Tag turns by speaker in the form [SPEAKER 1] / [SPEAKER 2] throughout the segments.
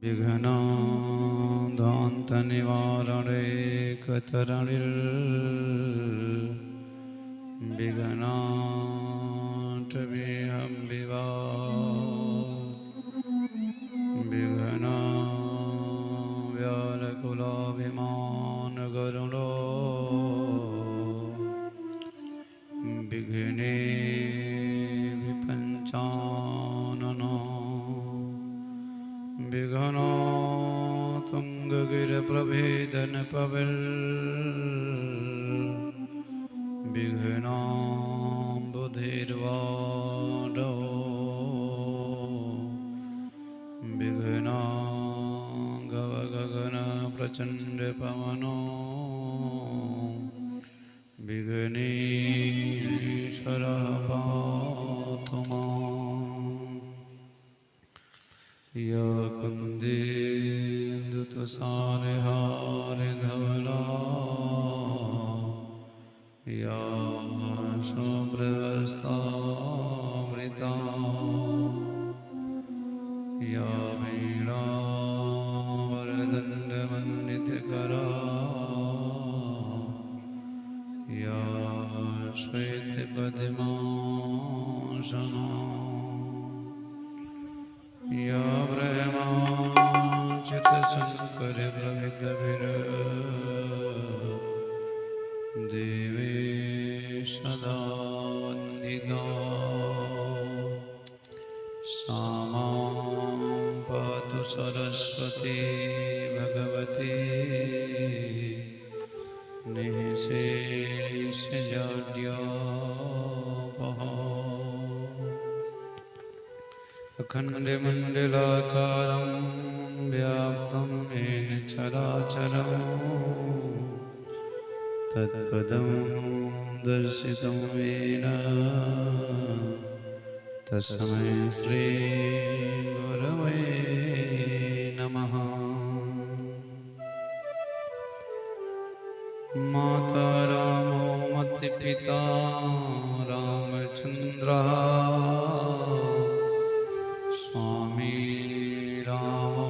[SPEAKER 1] विघ्नान्धनिवारणे विघ्नाट्टवेहं विघ्ना व्यालकुलाभिमानगरुणो विघ्ने विपञ्चाननो विघ्नो तुङ्गगिरिप्रभेदनपविल् विघ्नाम्बुधिर्वाडो विघ्ना गगनप्रचण्डपवनो विघ्नेश्वरः पातु माम्। या कुन्देन्दुतुषारहारधवला या शुभ्रवस्त्रावृता या वीणावरदण्डमण्डितकरा या श्वेतपद्मासना या ब्रह्माच्युतशङ्करप्रभृतिभिः देवी सदा वन्दिता सा मां पातु सरस्वती भगवती निःशेषजाड्यापहा। अखण्डमण्डलाकारं व्याप्तं येन चराचरं तत्पदं दर्शितं येन तस्मै श्रीगुरवे नमः। माता रामो मत्पिता रामचन्द्रः स्वामी रामो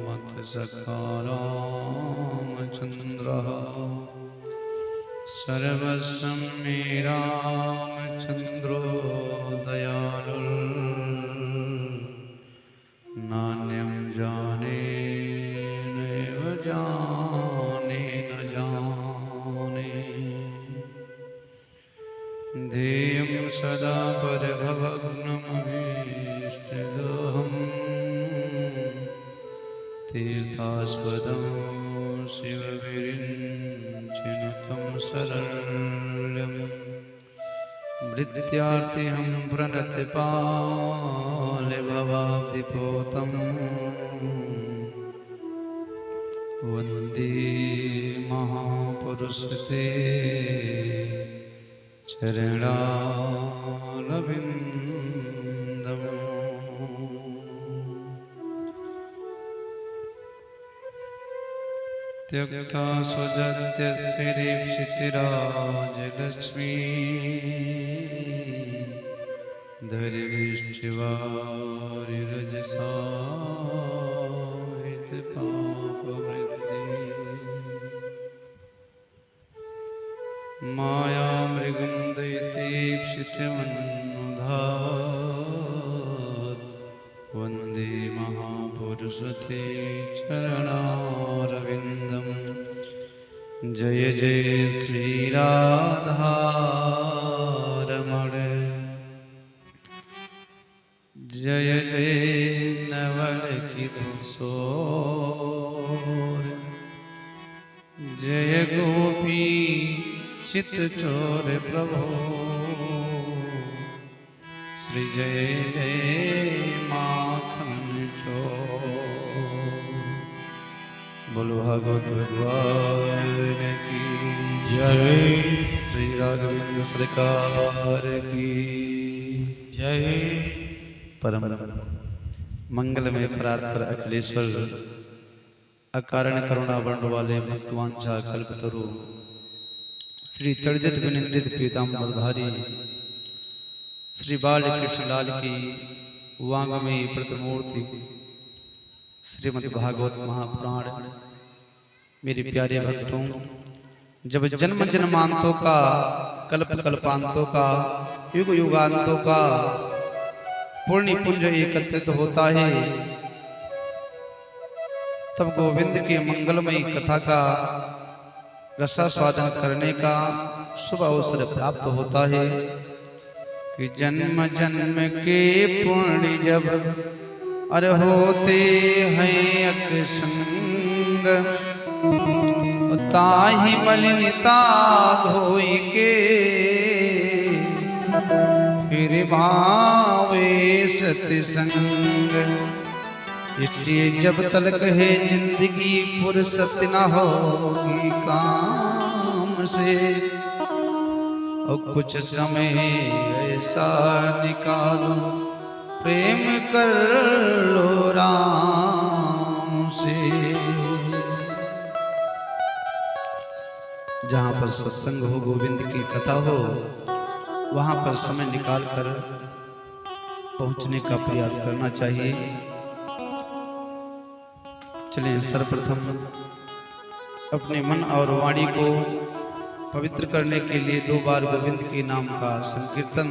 [SPEAKER 1] मत्सखा रामचन्द्रः सर्वस्वं मे रामचन्द्रो दयालुः नान्यं जाने नैव जाने न जाने ध्येयं सदा परभवग्नमभीष्टदोहम् तीर्थास्पदं शिवविरिञ्चिनुतं शरण्यं भृत्यार्तिहं प्रणतपालभवाब्धिपोतं वन्दे महापुरुषते चरणारविन्दम्। त्यक्ता स्वजत्यसिरीक्षितिराजलक्ष्मी धैर्येष्टिवारिरजसा हितपापवृद्धि मायामृगं दैत्येक्षितमनुधावत् वन्दे महापुरुषते चरणारविन्दम्। जय जय श्रीराधारमण जय जय नवल किशोर जय गोपी चित्तचोर प्रभो श्री जय जय माखन चोर। बोलो भागवत भगवान की
[SPEAKER 2] जय।
[SPEAKER 1] श्री राघवेंद्र सरकार की
[SPEAKER 2] जय।
[SPEAKER 1] परम मंगलमय परात्पर अखिलेश्वर अकारण करुणा वर्ण वाले भक्तवांछा कल्पतरु श्री तड़ित विनिंदित पीताम्बरधारी श्री बाल कृष्णलाल की वांगमयी प्रतिमूर्ति श्रीमद् भागवत महापुराण। मेरे प्यारे भक्तों, जब जन्म जन्मांतों का, कल्प कल्पांतों का, युग युगांतों का पुण्य पुंज एकत्रित होता है, तब गोविंद के मंगलमयी कथा का रसास्वादन करने का शुभ अवसर प्राप्त होता है कि जन्म जन्म के पुण्य जब अरे होते हैं अकसंग, ताहि मलिनता धोई के फिर भावे सत्संग। इसलिए जब तलक है जिंदगी फुर्सत न होगी काम से, और कुछ समय ऐसा निकालो प्रेम कर लो राम से। जहाँ पर सत्संग हो, गोविंद की कथा हो, वहाँ पर समय निकाल कर पहुँचने का प्रयास करना चाहिए। चलिए सर्वप्रथम अपने मन और वाणी को पवित्र करने के लिए 2 बार गोविंद के नाम का संकीर्तन,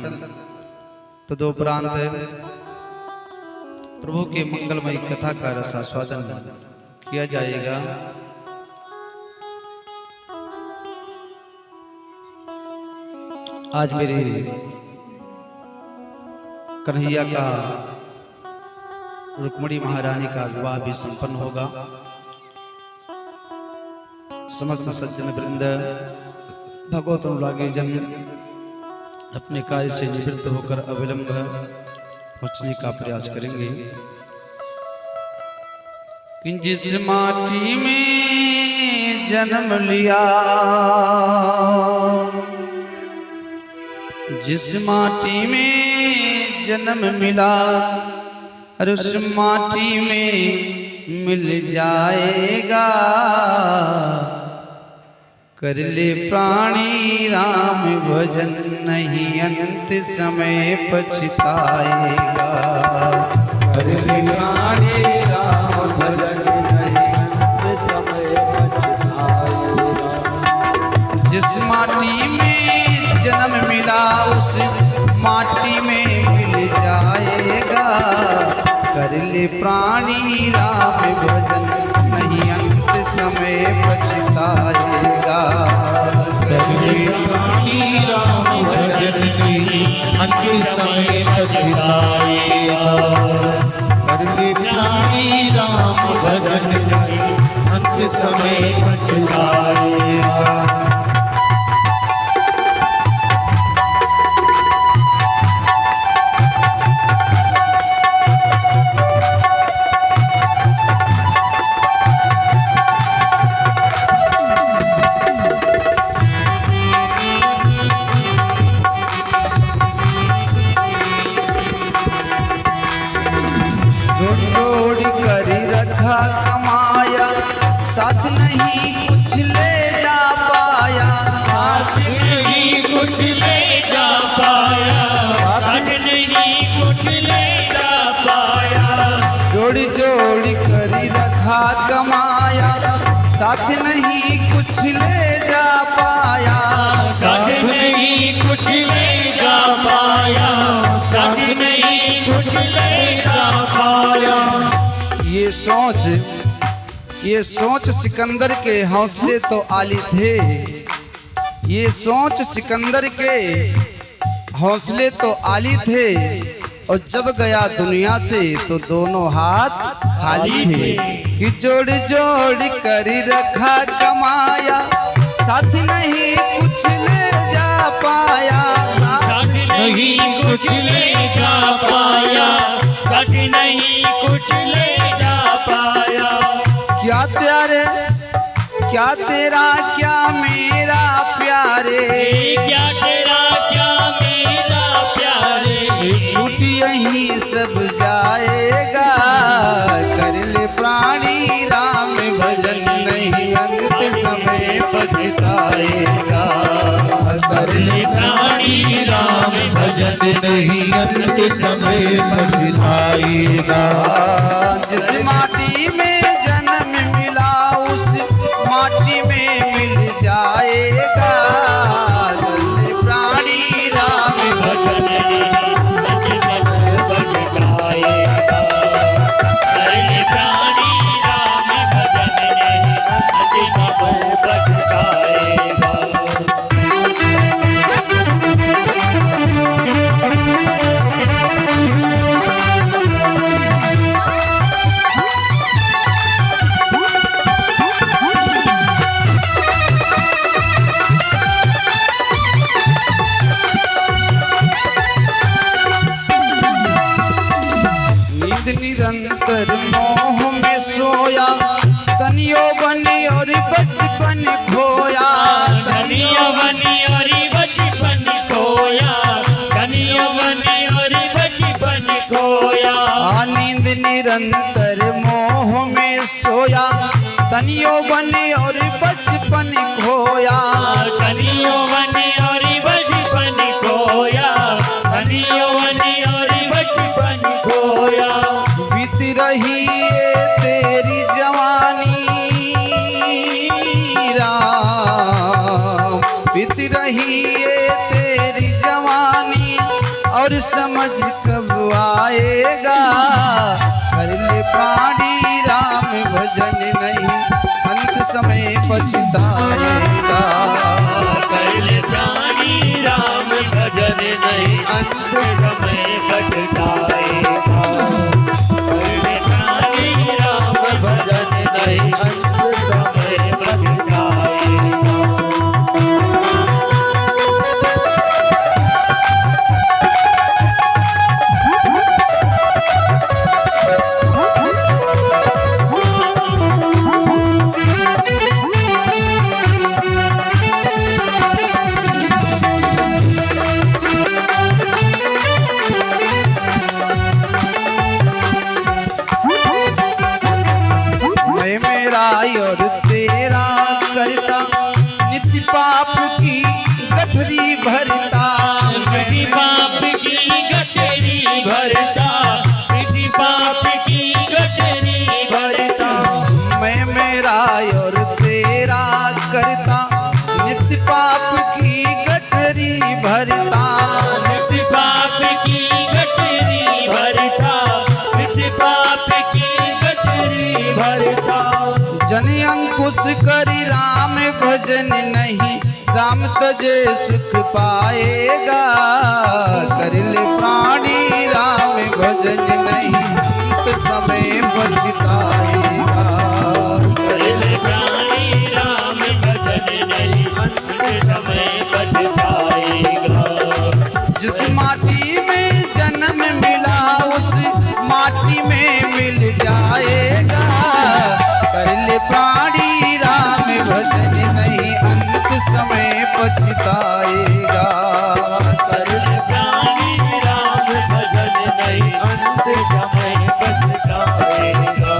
[SPEAKER 1] तदोपरांत प्रभु के मंगलमयी कथा का रसास्वादन किया जाएगा। आज मेरे कन्हैया का रुक्मणी महारानी का विवाह भी संपन्न होगा। समस्त सज्जन वृंद, भगवत अनुरागी जन अपने कार्य से निवृत्त होकर अविलंब पहुंचने का प्रयास करेंगे। कि जिस माटी में जन्म लिया, जिस माटी में जन्म मिला, और उस माटी में मिल जाएगा। कर ले प्राणी राम भजन, नहीं अंत समय पछताएगा। कर ले प्राणी राम भजन, नहीं अंत समय पछताएगा। जिस माटी में जन्म मिला, उस माटी में मिल जाएगा। कर ले प्राणी राम भजन, नहीं अंत समय पछताएगा।
[SPEAKER 2] कर ले प्राणी राम भजन, नहीं अंत समय पछताएगा। कर ले प्राणी राम भजन, नहीं अंत समय पछताएगा।
[SPEAKER 1] कमाया, साथ नहीं कुछ ले जा पाया,
[SPEAKER 2] साथ नहीं कुछ ले जा पाया, साथ नहीं कुछ ले जा पाया।
[SPEAKER 1] जोड़ी जोड़ी करी रखा कमाया, साथ नहीं कुछ ले जा पाया,
[SPEAKER 2] साथ नहीं कुछ ले जा पाया, साथ नहीं कुछ ले जा पाया।
[SPEAKER 1] ये सोच सिकंदर के हौसले तो आली थे। ये सोच सिकंदर के हौसले तो आली थे, और जब गया दुनिया से तो दोनों हाथ खाली थे। कि जोड़ जोड़ कर रखा कमाया, साथ नहीं कुछ ले जा पाया,
[SPEAKER 2] साथ नहीं कुछ ले जा पाया, साथ नहीं कुछ ले जा पाया।
[SPEAKER 1] क्या तेरे, क्या तेरा, क्या मेरा प्यारे,
[SPEAKER 2] क्या तेरा, क्या मेरा प्यारे।
[SPEAKER 1] छूट यही सब जाएगा। कर ले प्राणी राम भजन, नहीं अंत समय पछताएगा।
[SPEAKER 2] कर ले प्राणी राम भजन, नहीं अंत समय पछताएगा।
[SPEAKER 1] जिस माटी में जन्म मिला उस माटी में मिल जाएगा। चले प्राणी राम भजन निरंतर मोह में सोया तनियो बनी और बचपन खोया।
[SPEAKER 3] तनियो बनी और बचपन खोया, तनियो बनी और बचपन खोया।
[SPEAKER 1] नींद निरंतर मोह में सोया तनियो बनी और बचपन खोया।
[SPEAKER 3] तनियो बनी और बचपन खोया, तनियो बनी और बचपन खोया।
[SPEAKER 1] बीत रही है तेरी जवानी राम, बीत रही है तेरी जवानी और समझ कब आएगा। कर ले प्राणी राम भजन नहीं अंत समय पछताएगा।
[SPEAKER 3] कर ले प्राणी राम भजन नहीं अंत समय पछताएगा।
[SPEAKER 1] और तेरा करता नित्य पाप की गठरी भरता।
[SPEAKER 3] नित्य पाप की गठरी भरता, नित्य पाप की गठरी भरता।
[SPEAKER 1] मैं मेरा और तेरा करता नित्य पाप की गठरी भरता।
[SPEAKER 3] नित्य पाप की गठरी भरता, नित्य पाप की गठरी भरता।
[SPEAKER 1] जन अंकुश करी राम भजन नहीं राम तजे सुख पाएगा। कर ले प्राणी राम भजन नहीं अंत समय पछताएगा।
[SPEAKER 3] कर ले प्राणी राम भजन नहीं अंत समय पछताएगा।
[SPEAKER 1] जिस माटी में जन्म मिला उस माटी में मिल जाएगा। कर ले प्राणी राम भजन नहीं अंत समय पछताएगा।
[SPEAKER 3] कर ले प्राणी राम भजन नहीं अंत समय पछताएगा।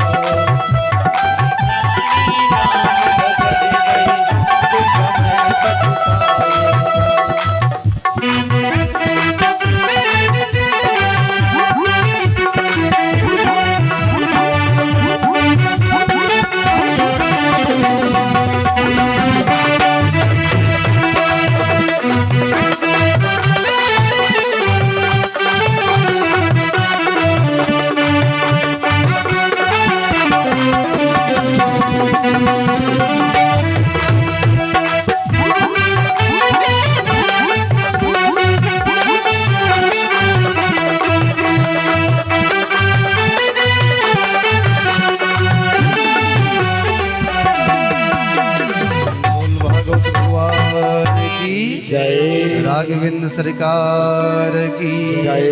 [SPEAKER 1] जय राघवेंद्र सरकार की जय।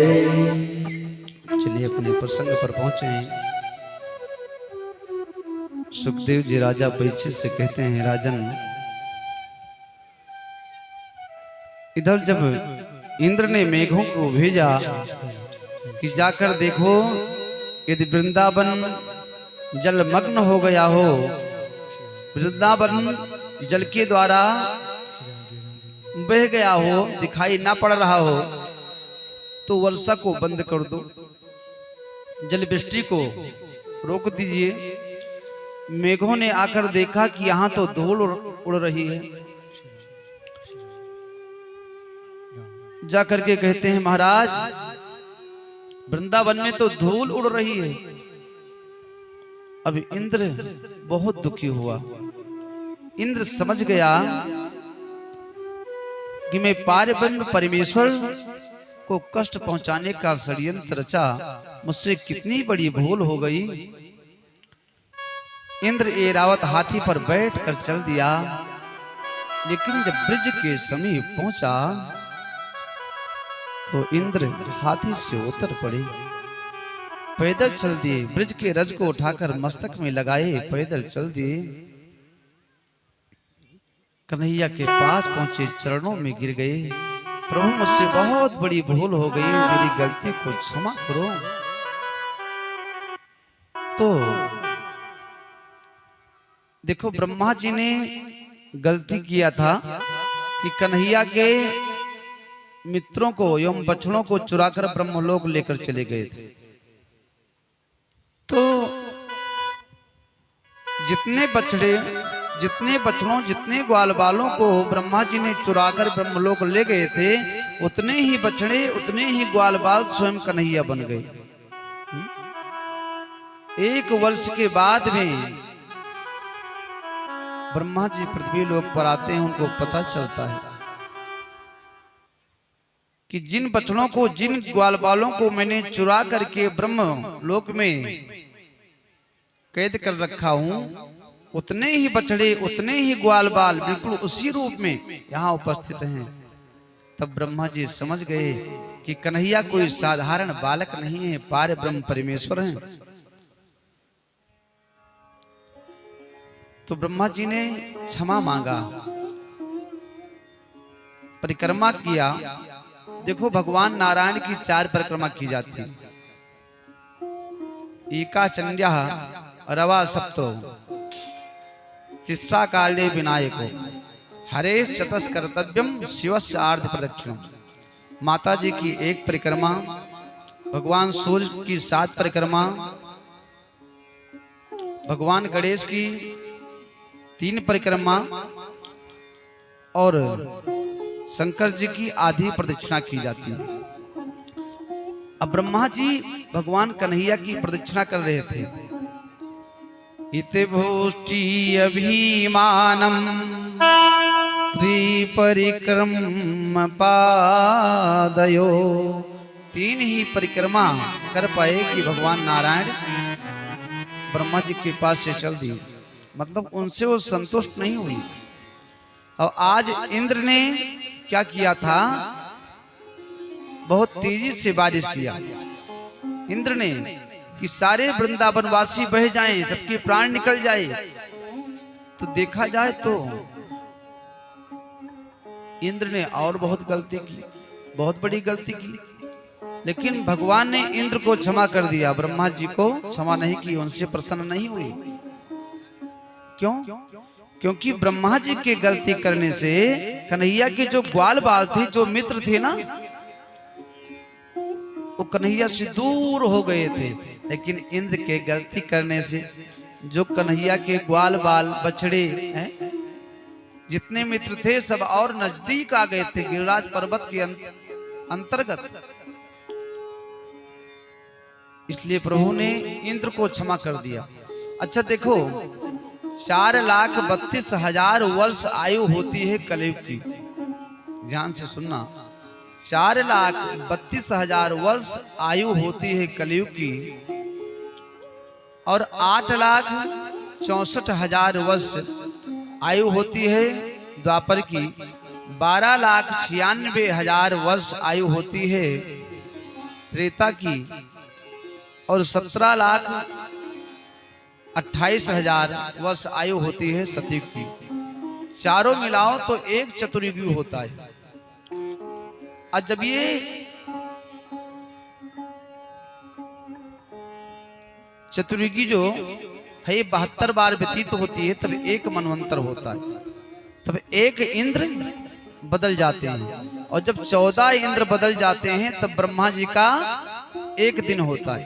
[SPEAKER 1] चलिए अपने प्रसंग पर पहुंचे हैं। सुखदेव जी राजा परीक्षित से कहते हैं, राजन इधर जब इंद्र ने मेघों को भेजा कि जाकर देखो यदि वृंदावन जलमग्न हो गया हो, वृंदावन जल के द्वारा बह गया हो, दिखाई ना पड़ रहा हो, तो वर्षा को बंद कर दो, जल वृष्टि को रोक दीजिए। मेघों ने आकर देखा कि यहाँ तो धूल उड़ रही है। जाकर के कहते हैं महाराज, वृंदावन में तो धूल उड़ रही है। अब इंद्र बहुत दुखी हुआ। इंद्र समझ गया कि मैं पारब्रह्म परमेश्वर को कष्ट पहुंचाने का षड्यंत्र रचा, मुझसे कितनी बड़ी भूल हो गई। इंद्र ऐरावत हाथी पर बैठकर चल दिया, लेकिन जब ब्रिज के समीप पहुंचा तो इंद्र हाथी से उतर पड़े, पैदल चल दिए। ब्रिज के रज को उठाकर मस्तक में लगाए, पैदल चल दिए। कन्हैया के पास पहुंचे, चरणों में गिर गए। प्रभु, मुझसे बहुत बड़ी भूल हो गई, मेरी गलती को क्षमा करो। तो देखो, ब्रह्मा जी ने गलती किया था कि कन्हैया के मित्रों को एवं बछड़ों को चुराकर ब्रह्मलोक लेकर चले गए थे। तो जितने बछड़ों, जितने ग्वाल बालों को ब्रह्मा जी ने चुराकर ब्रह्मलोक ले गए थे, उतने ही बछड़े, उतने ही ग्वाल बाल स्वयं कन्हैया बन गए। 1 वर्ष के बाद में ब्रह्मा जी पृथ्वी लोक पर आते हैं। उनको पता चलता है कि जिन बछड़ों को, जिन ग्वाल बालों को मैंने चुरा करके ब्रह्म लोक में कैद कर रखा हूं, उतने ही बछड़े, उतने ही ग्वाल बाल बिल्कुल उसी रूप में यहाँ उपस्थित हैं। तब ब्रह्मा जी समझ गए कि कन्हैया कोई साधारण बालक नहीं है, पार ब्रह्म परमेश्वर हैं। तो ब्रह्मा जी ने क्षमा मांगा, परिक्रमा किया। देखो, भगवान नारायण की 4 परिक्रमा की जाती है। एका चंड्या रवा सप्तो, तिस्रा काले विनायको, हरेश चतस कर्तव्यम, शिवस्य आर्ध प्रदक्षिणम। माता जी की 1 परिक्रमा, भगवान सूर्य की 7 परिक्रमा, भगवान गणेश की 3 परिक्रमा और शंकर जी की आधी प्रदक्षिणा की जाती है। अब ब्रह्मा जी भगवान कन्हैया की प्रदक्षिणा कर रहे थे। इति भूष्टि अभिमानम त्रिपरिक्रम पादयो। 3 ही परिक्रमा कर पाए कि भगवान नारायण ब्रह्मा जी के पास से चल दिए। मतलब उनसे वो संतुष्ट नहीं हुई। और आज इंद्र ने क्या किया था, बहुत तेजी से बारिश किया इंद्र ने कि सारे वृंदावन वासी बह जाएं, सबके प्राण निकल जाए। तो देखा जाए तो इंद्र ने और बहुत गलती की, बहुत बड़ी गलती की। लेकिन भगवान ने इंद्र को क्षमा कर दिया, ब्रह्मा जी को क्षमा नहीं की, उनसे प्रसन्न नहीं हुई। क्यों? क्योंकि ब्रह्मा जी के गलती करने से कन्हैया के जो ग्वाल बाल थे, जो मित्र थे ना, वो कन्हैया से दूर हो गए थे। लेकिन इंद्र के गलती करने से जो कन्हैया के ग्वाल बाल, बछड़े हैं, जितने मित्र थे सब और नजदीक आ गए थे, गिरिराज पर्वत के अंतर्गत। इसलिए प्रभु ने इंद्र को क्षमा कर दिया। अच्छा देखो, 4,32,000 वर्ष आयु होती है कलयुग की। ध्यान से सुनना, 4,32,000 वर्ष आयु होती है कलयुग की, और 8,64,000 वर्ष आयु होती है द्वापर की, 12,96,000 वर्ष आयु होती है त्रेता की, और 17,28,000 वर्ष आयु होती है सतयुग की। चारों मिलाओ तो 1 चतुर्युगी होता है। और जब ये चतुर्युगी जो है 72 बार व्यतीत होती है, तब 1 मनवंतर होता है। तब 1 इंद्र बदल जाते हैं। और जब 14 इंद्र बदल जाते हैं तब ब्रह्मा जी का एक दिन होता है।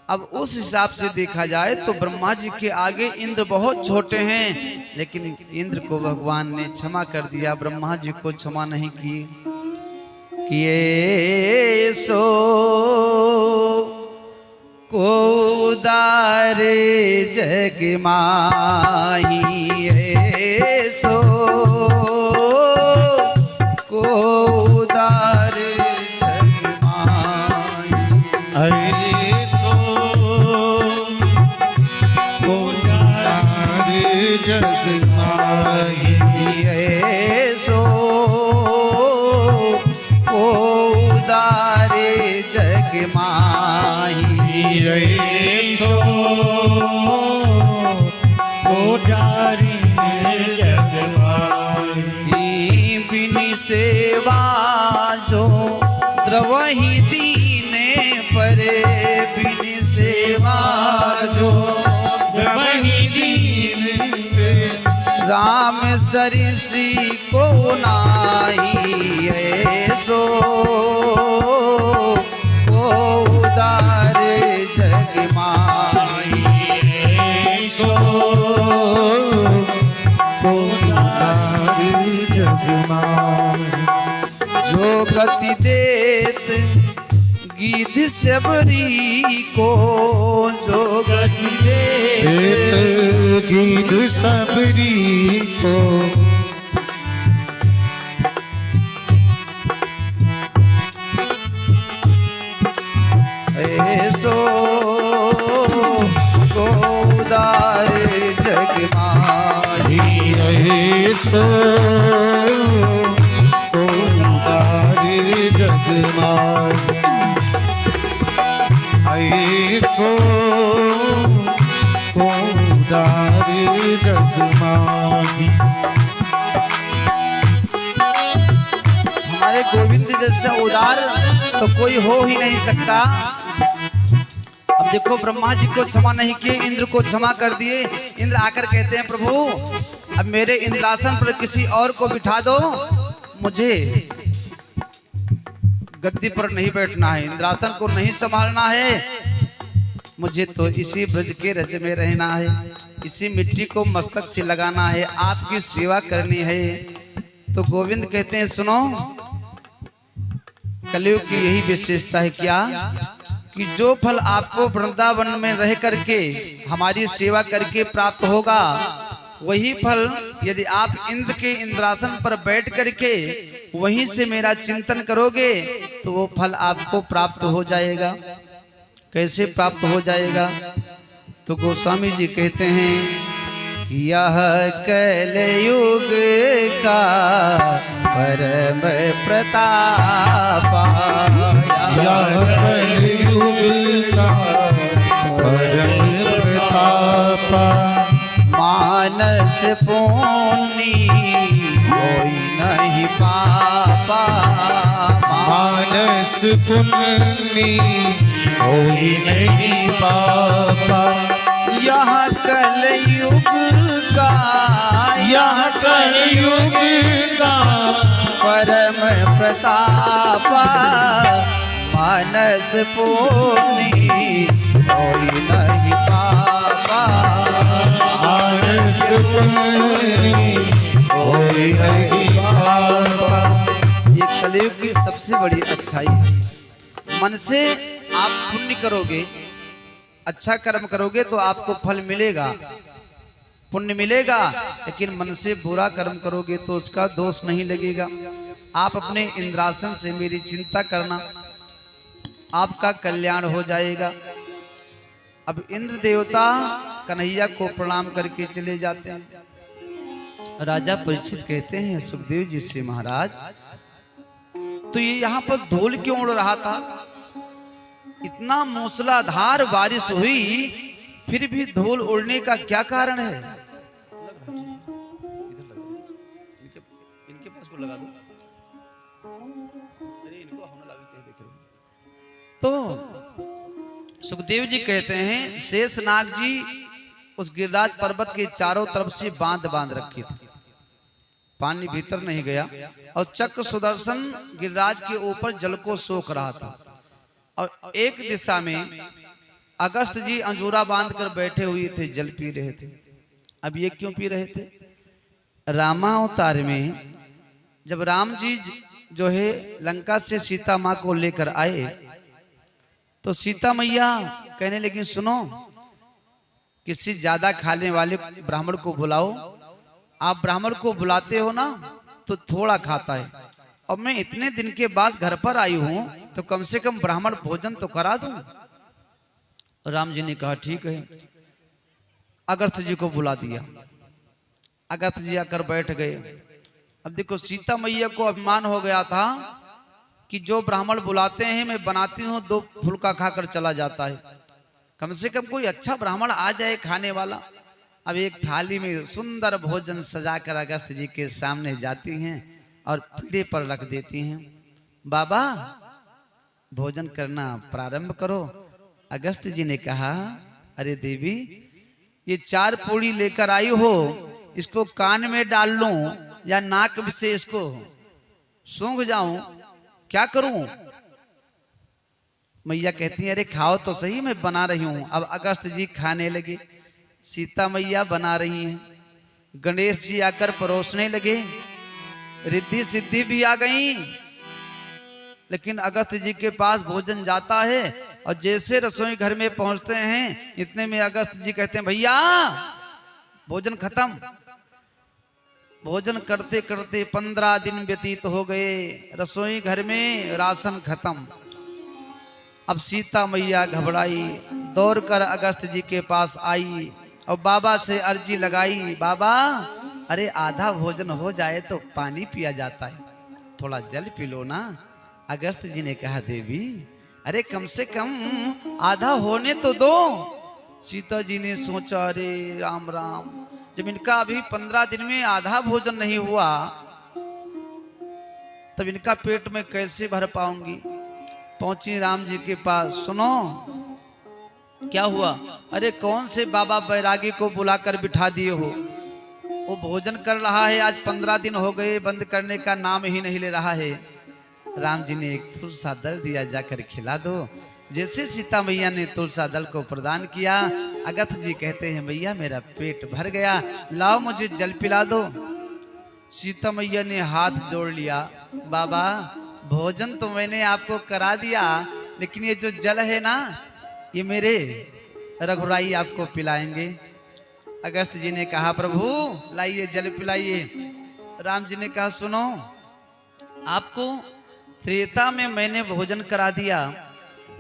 [SPEAKER 1] अब उस हिसाब से देखा जाए तो ब्रह्मा जी के आगे इंद्र बहुत छोटे हैं, लेकिन इंद्र को भगवान ने क्षमा कर दिया, ब्रह्मा जी को क्षमा नहीं किए सो को उदारे जग माही सो को उदारे जग माही
[SPEAKER 2] ऐसो उदार जग माही
[SPEAKER 1] सो को उदारे जग माही
[SPEAKER 2] ऐसो
[SPEAKER 3] उदारी जग माही
[SPEAKER 1] बिन सेवा जो द्रवहि दीने परे बिन सेवा जो
[SPEAKER 3] वही दीन
[SPEAKER 1] राम सरिसी को नाही ऐसो को उदार जग माही
[SPEAKER 2] ऐसो उदार जग माही
[SPEAKER 1] जो गति देत गिद्ध सबरी को जो गति देत
[SPEAKER 2] गिद्ध सबरी को
[SPEAKER 1] ऐसो को उदार जग माही
[SPEAKER 2] ऐसो उदार जग माही ऐसो उदार जग माही
[SPEAKER 1] हमारे गोविंद जैसा उदार तो कोई हो ही नहीं सकता। अब देखो ब्रह्मा जी को क्षमा नहीं किए, इंद्र को क्षमा कर दिए। इंद्र आकर कहते हैं प्रभु अब मेरे इंद्रासन पर किसी और को बिठा दो, मुझे गद्दी पर नहीं बैठना है, इंद्रासन को नहीं संभालना है, मुझे तो इसी ब्रज के रज में रहना है, इसी मिट्टी को मस्तक से लगाना है, आपकी सेवा करनी है। तो गोविंद कहते हैं सुनो, कलयुग की यही विशेषता है क्या कि जो फल आपको वृंदावन में रह करके हमारी सेवा करके प्राप्त होगा, वही फल यदि आप इंद्र के इंद्रासन पर बैठ करके वहीं से मेरा चिंतन करोगे तो वो फल आपको प्राप्त हो जाएगा। कैसे प्राप्त हो जाएगा? तो गोस्वामी जी कहते हैं यह कलयुग का परम प्रताप,
[SPEAKER 2] यह कलयुग का परम प्रताप,
[SPEAKER 1] मानस पुण्य होई नहीं पापा,
[SPEAKER 2] मानस पुण्य होई नहीं पापा,
[SPEAKER 1] यह कलयुग का,
[SPEAKER 2] यह कलयुग का
[SPEAKER 1] परम प्रताप, मानस पुण्य होई नहीं पापा,
[SPEAKER 2] मानस पुण्य होई नहीं पापा।
[SPEAKER 1] ये कलयुग की सबसे बड़ी अच्छाई है। मन से आप पुण्य करोगे, अच्छा कर्म करोगे तो आपको फल मिलेगा, पुण्य मिलेगा, लेकिन मन से बुरा कर्म करोगे तो उसका दोष नहीं लगेगा। आप अपने इंद्रासन से मेरी चिंता करना, आपका कल्याण हो जाएगा। अब इंद्र देवता कन्हैया को प्रणाम करके चले जाते हैं। राजा परीक्षित कहते हैं सुखदेव जी से, महाराज तो ये यहाँ पर धूल क्यों उड़ रहा था? इतना मूसलाधार बारिश हुई फिर भी धूल उड़ने का क्या कारण है? इनके पास को लगा दो। अरे इनको हमने लगी चाहिए, देख रहे तो सुखदेव जी कहते हैं शेषनाग जी उस गिरिराज पर्वत के चारों तरफ से बांध बांध रखे थे। पानी भीतर नहीं गया और चक्र सुदर्शन गिरिराज के ऊपर जल को सोख रहा था। और एक दिशा में अगस्त जी अंजूरा बांध कर बैठे हुए थे, जल पी रहे थे। अब ये क्यों पी रहे थे? रामावतार में जब राम जी जो है लंका से सीता माँ को लेकर आए तो सीता मैया कहने लगी, सुनो, किसी ज्यादा खाने वाले ब्राह्मण को बुलाओ। आप ब्राह्मण को बुलाते हो ना तो थोड़ा खाता है, और मैं इतने दिन के बाद घर पर आई हूं तो कम से कम ब्राह्मण भोजन तो करा दूं। राम जी ने कहा ठीक है। अगस्त जी को बुला दिया। अगस्त जी आकर बैठ गए। अब देखो, सीता मैया को अभिमान हो गया था कि जो ब्राह्मण बुलाते हैं मैं बनाती हूँ, 2 फुलका खाकर चला जाता है, कम से कम कोई अच्छा ब्राह्मण आ जाए खाने वाला। अब एक थाली में सुंदर भोजन सजाकर अगस्त जी के सामने जाती हैं और पीढ़े पर रख देती हैं। बाबा, भोजन करना प्रारंभ करो। अगस्त जी ने कहा, अरे देवी, ये 4 पूड़ी लेकर आई हो, इसको कान में डाल लूं या नाक से इसको सूंघ जाऊं, क्या करूं? मैया कहती है, अरे खाओ तो सही, मैं बना रही हूं। अब अगस्त जी खाने लगे। सीता मैया बना रही हैं। गणेश जी आकर परोसने लगे। रिद्धि सिद्धि भी आ गई, लेकिन अगस्त जी के पास भोजन जाता है और जैसे रसोई घर में पहुंचते हैं इतने में अगस्त जी कहते हैं, भैया भोजन खत्म। भोजन करते करते 15 दिन व्यतीत हो गए, रसोई घर में राशन खत्म। अब सीता मैया घबराई, दौड़कर अगस्त जी के पास आई और बाबा से अर्जी लगाई, बाबा, अरे आधा भोजन हो जाए तो पानी पिया जाता है, थोड़ा जल पी लो ना। अगस्त जी ने कहा, देवी, अरे कम से कम आधा होने तो दो। सीता जी ने सोचा, अरे राम राम, जब इनका अभी 15 दिन में आधा भोजन नहीं हुआ तब इनका पेट में कैसे भर पाऊंगी। पहुंची राम जी के पास। सुनो, क्या हुआ? अरे कौन से बाबा बैरागी को बुलाकर बिठा दिए हो? वो भोजन कर रहा है, आज 15 दिन हो गए, बंद करने का नाम ही नहीं ले रहा है। राम जी ने एक तुलसा दल दिया, जाकर खिला दो। जैसे सीता मैया ने तुलसा दल को प्रदान किया, अगस्त जी कहते हैं, मैया मेरा पेट भर गया, लाओ मुझे जल पिला दो। सीता मैया ने हाथ जोड़ लिया, बाबा भोजन तो मैंने आपको करा दिया, लेकिन ये जो जल है ना, ये मेरे रघुराई आपको पिलाएंगे। अगस्त जी ने कहा, प्रभु लाइए जल पिलाइए। राम जी ने कहा, सुनो, आपको त्रेता में मैंने भोजन करा दिया,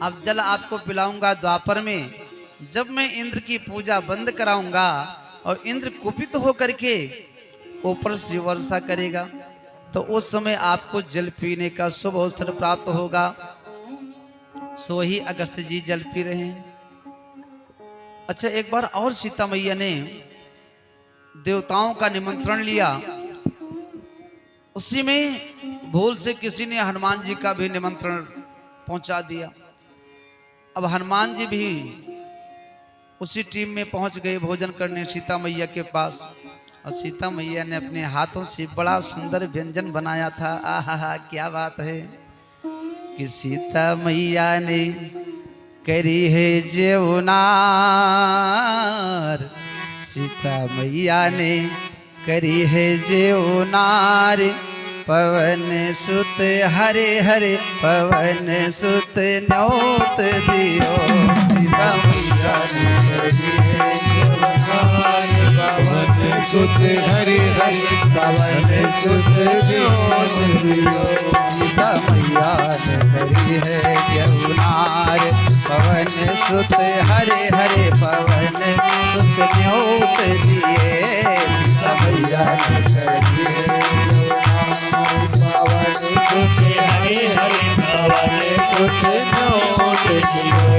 [SPEAKER 1] अब जल आपको पिलाऊंगा द्वापर में। जब मैं इंद्र की पूजा बंद कराऊंगा और इंद्र कुपित होकर के ऊपर से वर्षा करेगा तो उस समय आपको जल पीने का शुभ अवसर प्राप्त होगा। सो ही अगस्त जी जल पी रहे हैं। अच्छा, एक बार और सीता मैया ने देवताओं का निमंत्रण लिया, उसी में भूल से किसी ने हनुमान जी का भी निमंत्रण पहुंचा दिया। अब हनुमान जी भी उसी टीम में पहुंच गए भोजन करने सीता मैया के पास। और सीता मैया ने अपने हाथों से बड़ा सुंदर व्यंजन बनाया था। आहा, क्या बात है कि सीता मैया ने करी है जेवनार, सीता मैया ने करी है जेवनार। पवन सुत हरे हरे पवन सुत न्योत दियो, सीता मैया ने करी है जेवनार।
[SPEAKER 2] पवन सुत हरे हरे पवन सुत न्योत दियो,
[SPEAKER 1] सीता मैया ने करी है जेवनार। पवन सुत हरे हरे पवन सुत न्योत दिए, सीता मैया ने करी है
[SPEAKER 2] पवन सुत हरे हरे पवन सुत न्योत दियो।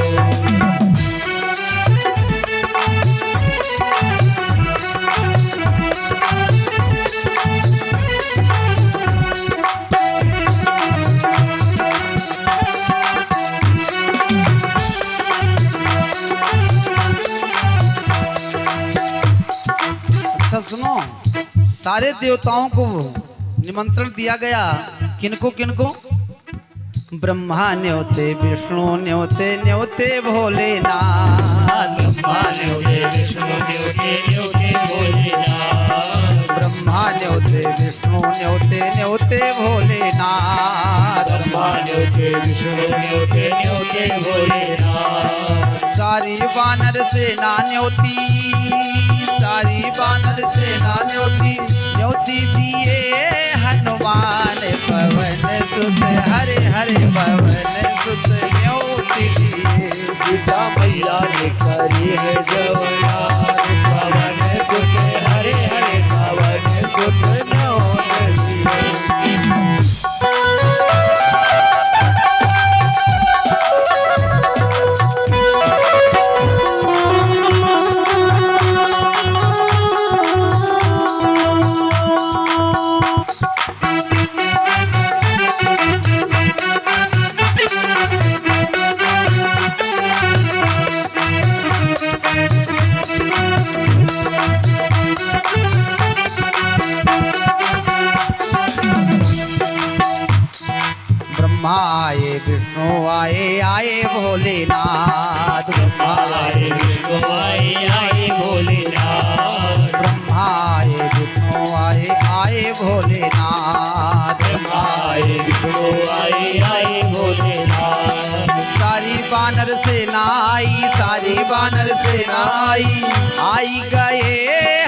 [SPEAKER 1] सुनो, सारे देवताओं को निमंत्रण दिया गया। किनको किनको? ब्रह्मा न्योते, विष्णु न्योते, न्योते भोलेनाथ।
[SPEAKER 3] ब्रह्मा न्योते, विष्णु न्योते, न्योते भोलेनाथ।
[SPEAKER 1] ब्रह्मा न्योते, विष्णु न्योते, न्योते भोलेनाथ।
[SPEAKER 3] ब्रह्मा न्योते, विष्णु न्योते, न्योते भोलेनाथ।
[SPEAKER 1] सारी वानर सेना न्योती, सारी वानर सेना न्योती, न्योती दिए हनुमान पवन सुत, हरे हरे पवन सुत न्योती दिए।
[SPEAKER 3] सीता मैया ने करी है जवनार, पवन सुत हरे हरे पवन सुत न्योत दिए।
[SPEAKER 1] ब्रह्मा आए, विष्णु आए, आए भोलेनाथ। ब्रह्मा
[SPEAKER 3] आए विष्णु आए, आए भोलेनाथ।
[SPEAKER 1] ब्रह्मा आए, विष्णु आए, आए भोलेनाथ।
[SPEAKER 3] ब्रह्मा आए, विष्णु आए, आए भोलेनाथ।
[SPEAKER 1] सारी वानर सेना आई, सारी वानर सेना आई, आई गए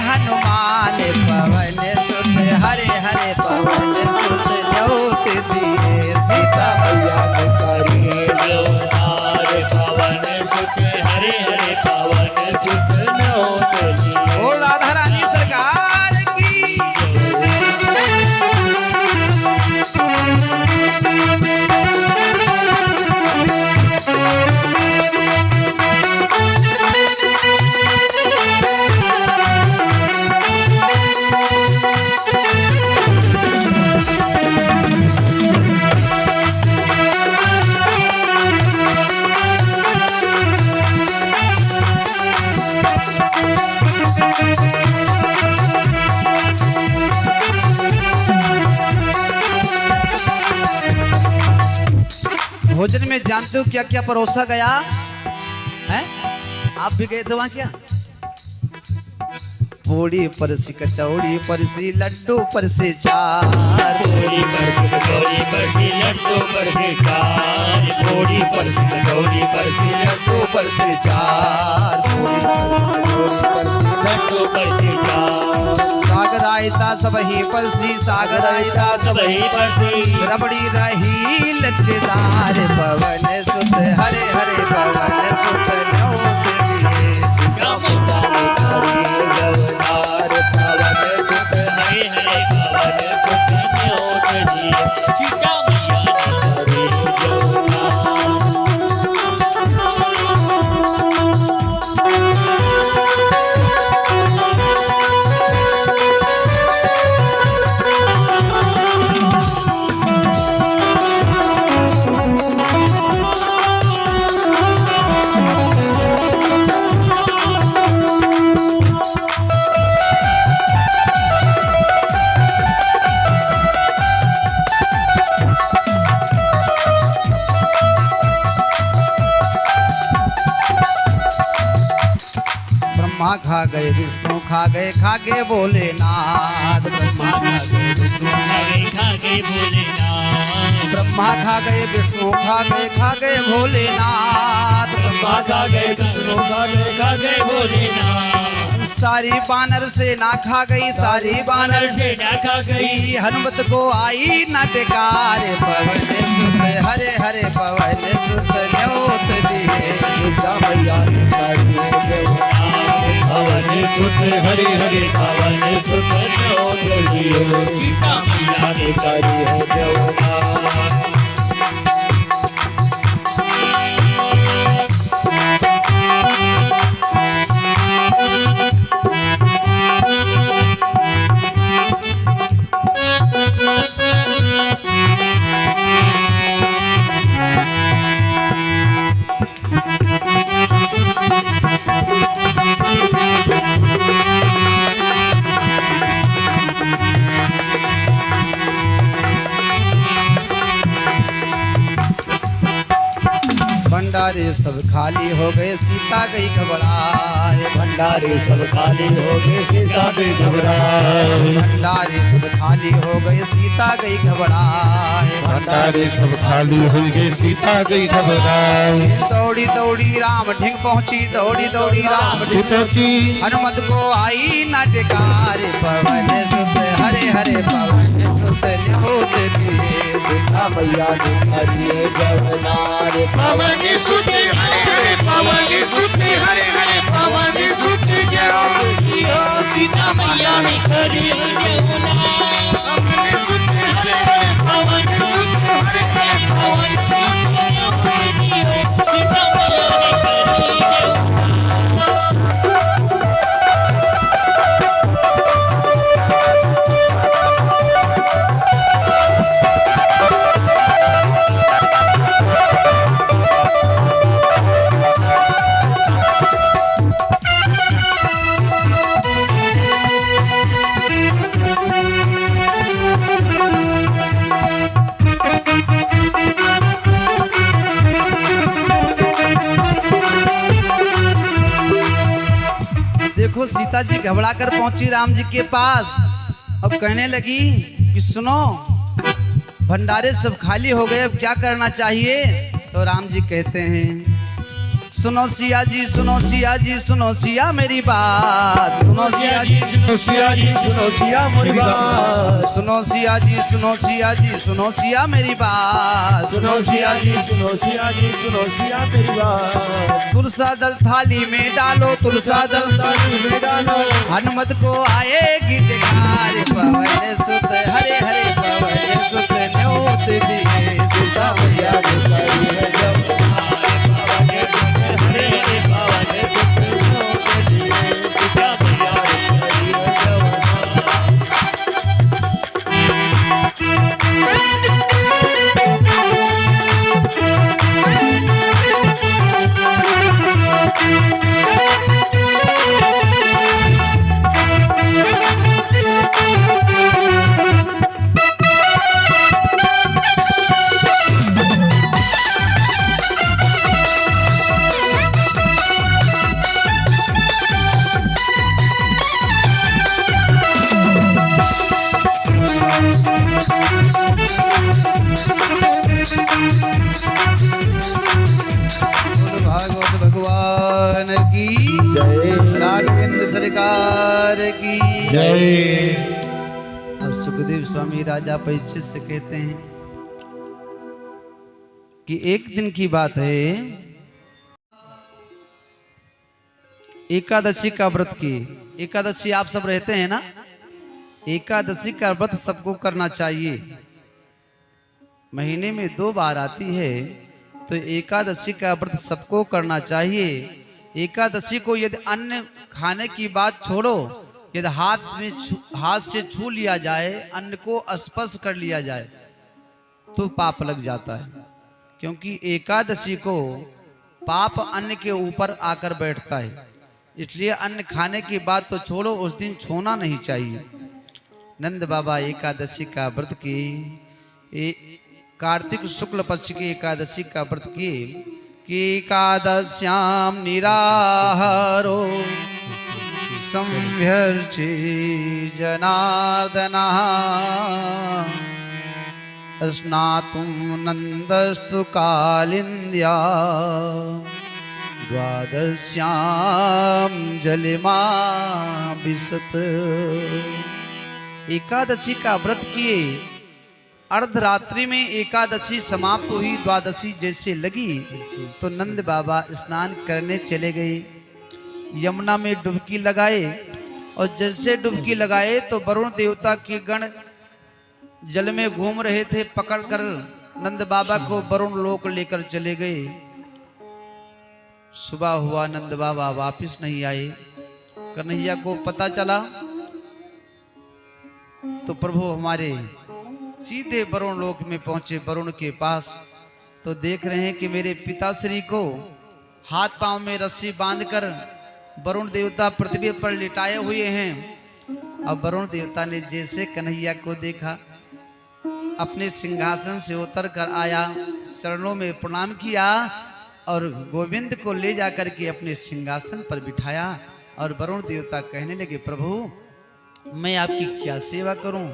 [SPEAKER 1] हनुमान पवन सुत, हरे हरे पवन सुत न्योत दिए। सीता मैया
[SPEAKER 3] ने करी है जवनार, पवन सुत हरे हरे पवन सुत न्योत दिए।
[SPEAKER 1] ओ राधा रानी सरकार की। भोजन में जानते हो क्या क्या परोसा गया है? आप भी गए थे वहां क्या? पूड़ी परसी, कचौड़ी परसी, लड्डू परसी चार।
[SPEAKER 3] पूड़ी परसी, कचौड़ी परसी, लड्डू परसी चार।
[SPEAKER 1] पूड़ी परसी, कचौड़ी परसी, लड्डू परसी चार। पूड़ी परसी,
[SPEAKER 3] लड्डू परसी चार।
[SPEAKER 1] साग रायता सब ही परसी, साग रायता सब
[SPEAKER 3] सब ही परसी।
[SPEAKER 1] रबड़ी रही लच्छेदार पवन सुत, हरे हरे पवन सुत न्योत दिए।
[SPEAKER 3] सीता मैया ने करी है जवनार, पवन सुत हरे हरे पवन सुत न्योत दिए। सीता मैया ने करी है जवनार।
[SPEAKER 1] ब्रह्मा खा गए, विष्णु खा गए, खा के भोलेनाथ। ब्रह्मा खा गए, विष्णु
[SPEAKER 3] खा गए भोलेनाथ।
[SPEAKER 1] ब्रह्मा खा गए, विष्णु खा गए, खा गए भोलेनाथ।
[SPEAKER 3] ब्रह्मा खा गए, विष्णु खा गए, खा गए भोलेनाथ।
[SPEAKER 1] सारी बानर सेना खा गई, सारी बानर
[SPEAKER 3] सेना खा गई।
[SPEAKER 1] हनुमत को आई नाटकार पवन सुत, हरे हरे पवन सुत न्योत दिए।
[SPEAKER 3] सीता मैया ने करी है जवनार, पवन सुत हरे हरे पवन सुत न्योत दिए। सीता मैया ने करी है जवनार।
[SPEAKER 1] भंडारे सब खाली हो गए, सीता गई घबराए।
[SPEAKER 3] भंडारे सब खाली हो गए,
[SPEAKER 2] सीता गई घबराए।
[SPEAKER 1] भंडारे सब खाली हो गए, सीता गई घबराए।
[SPEAKER 2] भंडारे सब खाली हो गए, सीता गई घबराए।
[SPEAKER 1] दौड़ी दौड़ी राम ढिंग पहुंची, दौड़ी दौड़ी राम ढिंग
[SPEAKER 2] पहुंची,
[SPEAKER 1] हनुमत को आई नाटकार। पवन सुत हरे हरे पवन सुत निहोत दिए,
[SPEAKER 3] सीता मैया ने करिए जवनार।
[SPEAKER 2] पवन सुत हरे हरे, पवन सुत हरे हरे, पवन सुत सीता मैया ने करिए जवनार। पवन सुत हरे हरे, पवन सुत हरे हरे, पवन सीता मैया ने करिए।
[SPEAKER 1] देखो सीता जी घबरा कर पहुंची राम जी के पास और कहने लगी कि सुनो, भंडारे सब खाली हो गए, अब क्या करना चाहिए। तो राम जी कहते हैं, सुनो सिया जी, सुनो सिया जी, सुनो सिया मेरी बात। सुनो सिया जी,
[SPEAKER 2] सुनो सिया जी,
[SPEAKER 3] सुनो सिया मेरी बात।
[SPEAKER 1] सुनो सिया जी, सुनो सिया जी, सुनो सिया मेरी बात।
[SPEAKER 3] सुनो सिया जी, सुनो सिया जी, सुनो सिया मेरी बात।
[SPEAKER 1] तुलसा दल थाली में डालो, तुलसा दल
[SPEAKER 3] थाली में डालो,
[SPEAKER 1] हनुमत को आएगी ढकार। पवन सुत हरे हरे, पवन सुत न्योत दिए, सीता मैया ने करिए जवनार।
[SPEAKER 3] हरे हरे पवन सुत न्योत दिए, सीता मैया ने करिए जवनार।
[SPEAKER 1] भागवत भगवान की
[SPEAKER 3] जय।
[SPEAKER 1] राघवेंद्र सरकार की
[SPEAKER 2] जय।
[SPEAKER 1] अब सुखदेव स्वामी राजा परीक्षित से कहते हैं कि एक दिन की बात है, एकादशी का व्रत की। एकादशी आप सब रहते हैं ना, एकादशी का व्रत सबको करना चाहिए। महीने में 2 बार आती है, तो एकादशी का व्रत सबको करना चाहिए। एकादशी को यदि अन्न खाने की बात छोड़ो, यदि हाथ से छू लिया जाए, अन्न को स्पर्श कर लिया जाए, तो पाप लग जाता है। क्योंकि एकादशी को पाप अन्न के ऊपर आकर बैठता है, इसलिए अन्न खाने की बात तो छोड़ो, उस दिन छूना नहीं चाहिए। नंद बाबा एकादशी का व्रत की, कार्तिक शुक्ल पक्ष की एकादशी का व्रत किए कि एकादश्याम निराहारो संभ्यर्चे जनार्दना स्नातुं नंदस्तु कालिंद्या द्वादश्याम जलिमा विशत। एकादशी का व्रत किए, अर्धरात्रि में एकादशी समाप्त हुई, द्वादशी जैसे लगी तो नंद बाबा स्नान करने चले गए। यमुना में डुबकी लगाए और जैसे डुबकी लगाए तो वरुण देवता के गण जल में घूम रहे थे, पकड़कर नंद बाबा को वरुण लोक लेकर चले गए। सुबह हुआ, नंद बाबा वापिस नहीं आए। कन्हैया को पता चला तो प्रभु हमारे सीधे वरुण लोक में पहुंचे। वरुण के पास तो देख रहे हैं कि मेरे पिताश्री को हाथ पांव में रस्सी बांधकर वरुण देवता पृथ्वी पर लिटाए हुए हैं। अब वरुण देवता ने जैसे कन्हैया को देखा, अपने सिंहासन से उतर कर आया, चरणों में प्रणाम किया और गोविंद को ले जाकर के अपने सिंहासन पर बिठाया और वरुण देवता कहने लगे, प्रभु मैं आपकी क्या सेवा करूं?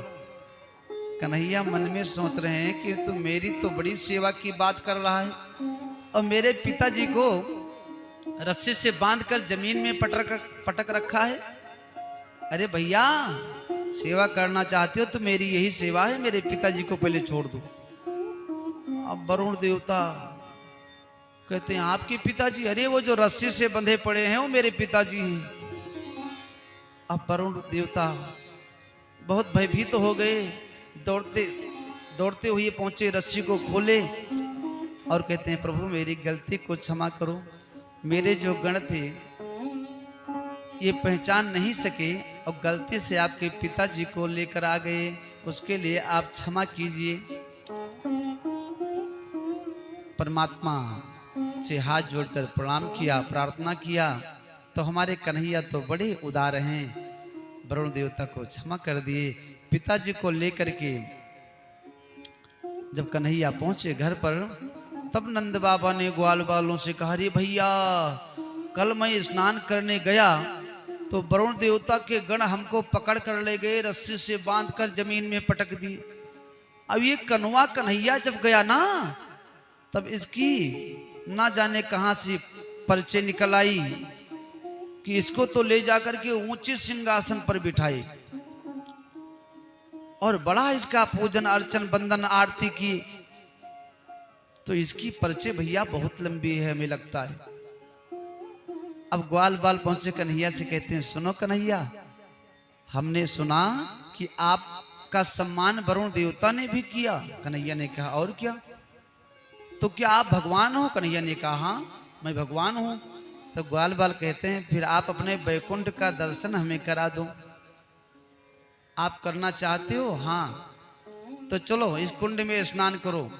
[SPEAKER 1] कन्हैया मन में सोच रहे हैं कि तो मेरी तो बड़ी सेवा की बात कर रहा है और मेरे पिताजी को रस्सी से बांधकर जमीन में पटक रखा है। अरे भैया, सेवा करना चाहते हो तो मेरी यही सेवा है, मेरे पिताजी को पहले छोड़ दो। अब वरुण देवता कहते हैं, आपके पिताजी? अरे वो जो रस्सी से बंधे पड़े हैं वो मेरे पिताजी हैं। अब वरुण देवता बहुत भयभीत तो हो गए, दौड़ते हुए पहुंचे, रस्सी को खोले और कहते हैं, प्रभु मेरी गलती को क्षमा करो, मेरे जो गण थे ये पहचान नहीं सके और गलती से आपके पिताजी को लेकर आ गए, उसके लिए आप क्षमा कीजिए। परमात्मा से हाथ जोड़कर प्रणाम किया, प्रार्थना किया तो हमारे कन्हैया तो बड़े उदार हैं, वरुण देवता को क्षमा कर दिए। पिताजी को लेकर के जब कन्हैया पहुंचे घर पर, तब नंद बाबा ने ग्वाल वालों से कहा, अरे भैया कल मैं स्नान करने गया तो वरुण देवता के गण हमको पकड़ कर ले गए, रस्सी से बांधकर जमीन में पटक दिए। अब ये कन्वा कन्हैया जब गया ना, तब इसकी ना जाने कहां से परिचय निकल आई कि इसको तो ले जाकर के ऊंचे सिंहासन पर बिठाई और बड़ा इसका पूजन अर्चन बंदन आरती की। तो इसकी परिचय भैया बहुत लंबी है, हमें लगता है। अब ग्वाल बाल पहुंचे कन्हैया से, कहते हैं, सुनो कन्हैया, हमने सुना कि आपका सम्मान वरुण देवता ने भी किया। कन्हैया ने कहा, और क्या? तो क्या आप भगवान हो? कन्हैया ने कहा, हाँ मैं भगवान हूं। तो ग्वाल बाल कहते हैं, फिर आप अपने बैकुंठ का दर्शन हमें करा दो। आप करना चाहते हो? हाँ, तो चलो इस कुंड में स्नान करो।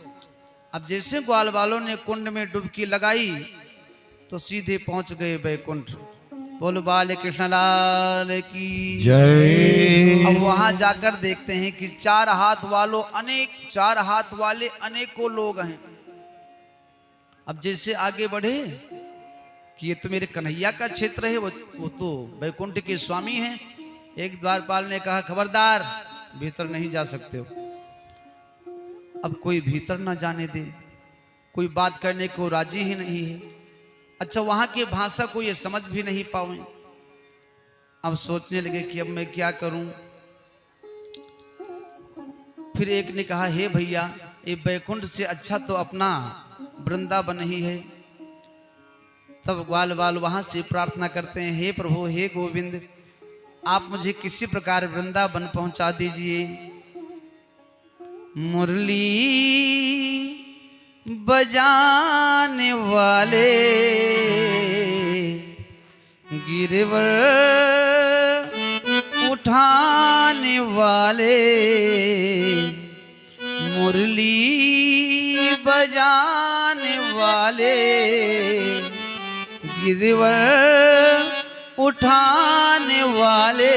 [SPEAKER 1] अब जैसे ग्वाल बालों ने कुंड में डुबकी लगाई तो सीधे पहुंच गए बैकुंठ। बोल बाल कृष्ण लाल की
[SPEAKER 2] जय।
[SPEAKER 1] अब वहां जाकर देखते हैं कि चार हाथ वाले अनेकों लोग हैं। अब जैसे आगे बढ़े कि ये तो मेरे कन्हैया का क्षेत्र है, वो तो बैकुंठ के स्वामी हैं। एक द्वारपाल ने कहा, खबरदार, भीतर नहीं जा सकते हो। अब कोई भीतर ना जाने दे, कोई बात करने को राजी ही नहीं है। अच्छा, वहां की भाषा को ये समझ भी नहीं पाए। अब सोचने लगे कि अब मैं क्या करूं। फिर एक ने कहा, हे भैया, ये बैकुंठ से अच्छा तो अपना वृंदावन ही है। तब ग्वाल बाल वहां से प्रार्थना करते हैं, हे प्रभु, हे गोविंद, आप मुझे किसी प्रकार वृंदावन पहुंचा दीजिए। मुरली बजाने वाले गिरवर उठाने वाले, मुरली बजाने वाले गिरवर उठाने वाले,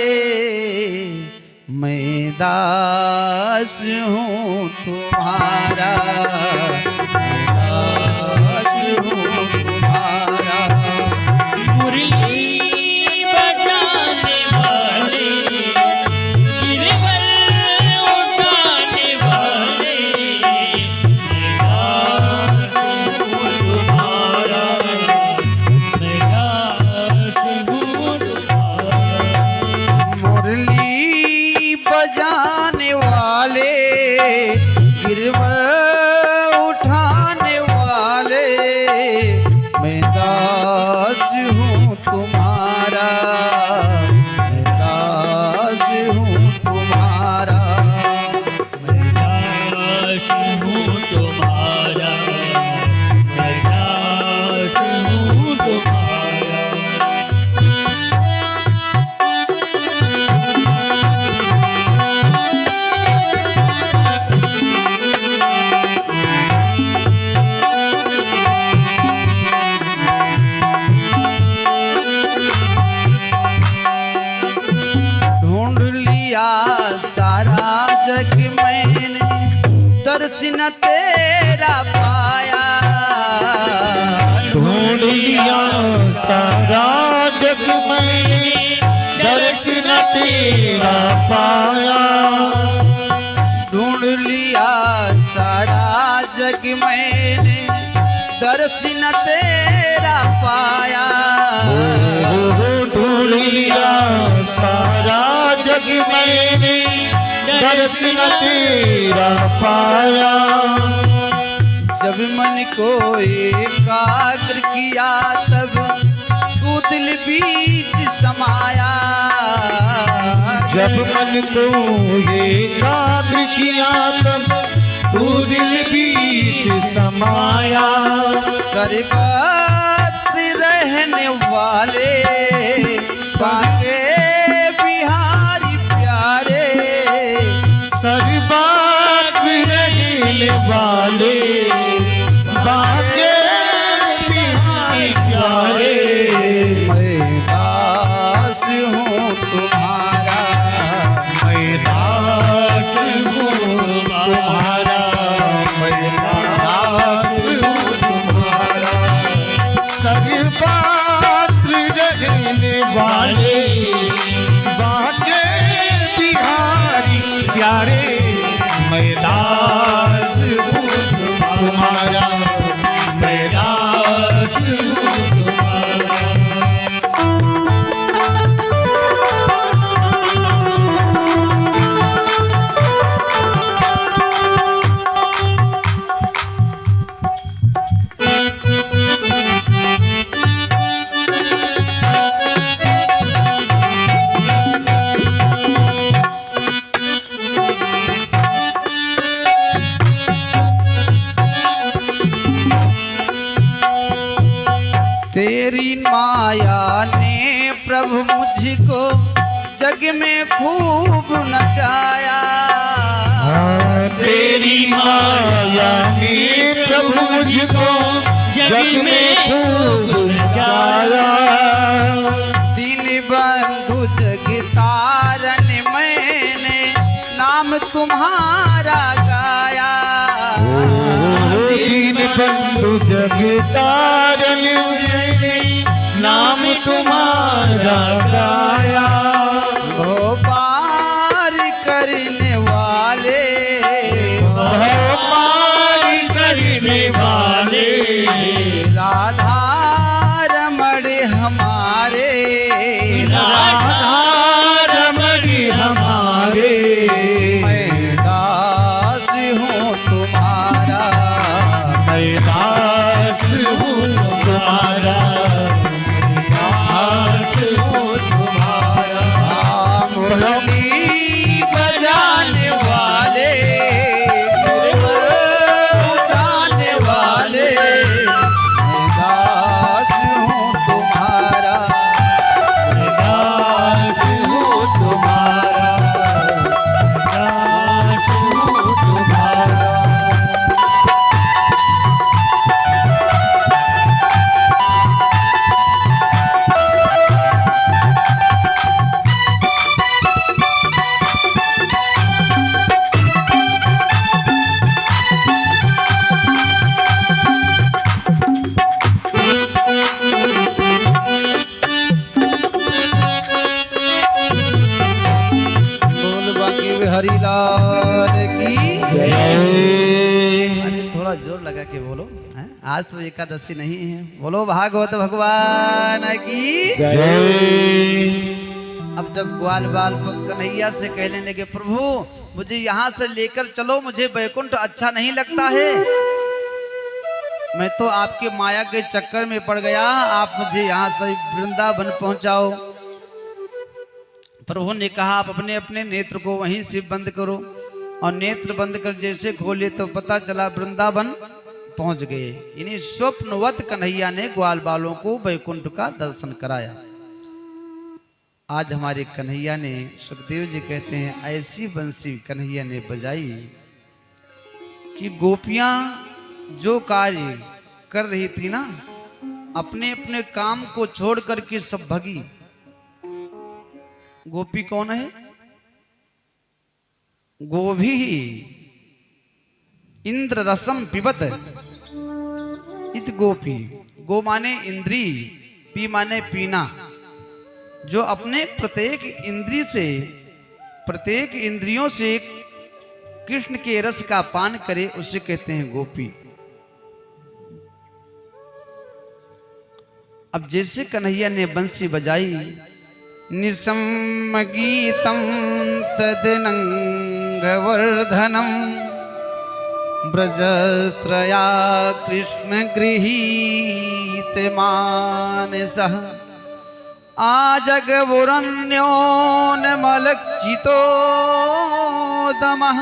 [SPEAKER 1] मैं दास हूँ तुम्हारा, मैं दास हूँ तुम्हारा।
[SPEAKER 3] मुरली बजाने वाले, गिरवर उठाने वाले, मैं दास हूँ तुम्हारा, मैं दास हूँ तुम्हारा।
[SPEAKER 1] मुरली बजाने वाले गिरवर उठाने वाले, मैं दास हूँ तुम्हारा, मैं दास हूँ तुम्हारा,
[SPEAKER 3] मैं दास हूँ तुम्हारा, मैं दास हूँ तुम्हारा।
[SPEAKER 1] ढूंढ लिया सारा जग मैंने, दर्शन तेरा पाया।
[SPEAKER 2] सारा जग मैंने दर्शन तेरा पाया।
[SPEAKER 1] ढूंढ लिया सारा जग मैंने दर्शन तेरा पाया।
[SPEAKER 2] ढूंढ लिया सारा जग मैंने दर्शन तेरा पाया।
[SPEAKER 1] जब मन को एकाग्र किया तब तू दिल बीच समाया।
[SPEAKER 2] जब मन को एकाग्र किया तब तू दिल बीच समाया।
[SPEAKER 1] सर्वत्र रहने वाले सारे बिहारी प्यारे।
[SPEAKER 2] सर्वत्र रहने वाले बाके बिहारी प्यारे।
[SPEAKER 1] मैं दास हूँ तुम्हारा,
[SPEAKER 2] मैं दास हूँ तुम्हारा, मैं दास हूँ तुम्हारा। सर्वत्र रहने वाले बाके बिहारी प्यारे। मैं दास हूँ तुम्हारा, मैं दास हूँ तुम्हारा।
[SPEAKER 1] तेरी माया ने प्रभु मुझको जग में खूब नचाया।
[SPEAKER 2] तेरी माया ने प्रभु मुझको जग में खूब नचाया।
[SPEAKER 1] तीन बंधु जग तारन मैंने नाम तुम्हारा गाया।
[SPEAKER 2] दीन बंधु जग तारन नाम तुम्हारा गाया।
[SPEAKER 1] ओ पार करने वाले,
[SPEAKER 2] पार करने वाले
[SPEAKER 1] राधा रमण हमारे।
[SPEAKER 2] राधा रमण हमारे।
[SPEAKER 1] मैं दास हूँ तुम्हारा,
[SPEAKER 2] मैं दास हूँ तुम्हारा, दास हूँ तुम्हारा।
[SPEAKER 1] मुरली बजाने वाले, गिरवर उठाने वाले। मैं दास हूँ तुम्हारा,
[SPEAKER 3] मैं दास हूँ तुम्हारा, दास हूँ तुम्हारा।
[SPEAKER 1] बोल बाकी हरिलाल की
[SPEAKER 2] जय।
[SPEAKER 1] अरे थोड़ा जोर लगा के बोलो हैं? आज तो एकादशी नहीं है। बोलो भागवत भगवान की।
[SPEAKER 2] जय।
[SPEAKER 1] अब जब ग्वाल बाल कन्हैया से कहने लगे प्रभु मुझे यहाँ से लेकर चलो, मुझे वैकुंठ अच्छा नहीं लगता है। मैं तो आपके माया के चक्कर में पड़ गया, आप मुझे यहाँ से वृंदावन पहुंचाओ। प्रभु ने कहा आप अपने अपने नेत्र को वहीं से बंद करो। और नेत्र बंद कर जैसे खोले तो पता चला वृंदावन पहुंच गए। इन्हीं स्वप्नवत कन्हैया ने ग्वाल बालों को वैकुंठ का दर्शन कराया। आज हमारे कन्हैया ने, सुखदेव जी कहते हैं, ऐसी बंसी कन्हैया ने बजाई कि गोपियां जो कार्य कर रही थी ना, अपने अपने काम को छोड़ करके सब भगी। गोपी कौन है? गोभी इंद्र रसम पिबत इत गोपी। गो माने इंद्री, पी माने पीना। जो अपने प्रत्येक इंद्री से, प्रत्येक इंद्रियों से कृष्ण के रस का पान करे उसे कहते हैं गोपी। अब जैसे कन्हैया ने बंसी बजाई, निसम गीतम तदनंगवर्धनम ब्रजस्त्रया कृष्ण गृहीत मानसः आजगवुरन्योन्मलक्षितो दमः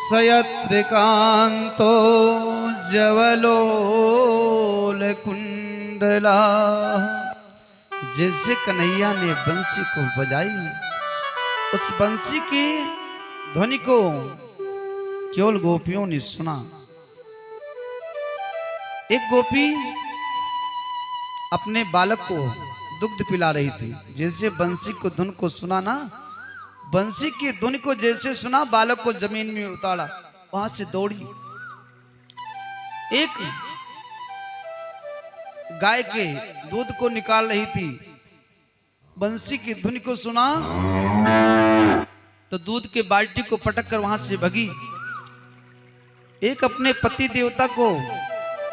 [SPEAKER 1] सयत्रिकान्तो जवलोलकुंडला। जैसे कन्हैया ने बंसी को बजाई, उस बंसी की ध्वनि को केवल गोपियों ने सुना। एक गोपी अपने बालक को दुग्ध पिला रही थी। जैसे बंसी को धुन को सुना ना, बंसी की धुन को जैसे सुना, बालक को जमीन में उतारा, वहां से दौड़ी एक गाय के दूध को निकाल रही थी। बंसी की धुन को सुना तो दूध के बाल्टी को पटक कर वहां से भगी। एक अपने पति देवता को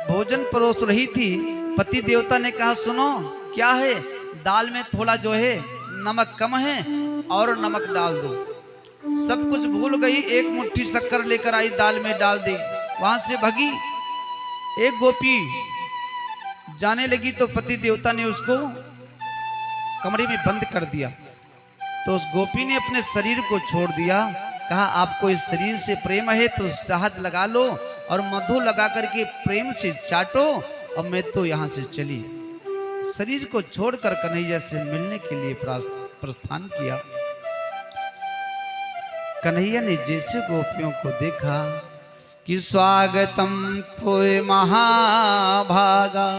[SPEAKER 1] भोजन परोस रही थी। पति देवता ने कहा, सुनो क्या है, दाल में थोड़ा जो है नमक कम है और नमक डाल दो। सब कुछ भूल गई, एक मुट्ठी शक्कर लेकर आई, दाल में डाल दी, वहां से भगी। एक गोपी जाने लगी तो पति देवता ने उसको कमरे में बंद कर दिया। तो उस गोपी ने अपने शरीर को छोड़ दिया, कहा आपको इस शरीर से प्रेम है तो शहद लगा लो और मधु लगा करके प्रेम से चाटो, और मैं तो यहां से चली। शरीर को छोड़कर कन्हैया से मिलने के लिए प्रस्थान किया। कन्हैया ने जैसे गोपियों को देखा कि स्वागतम त्वय महाभागा,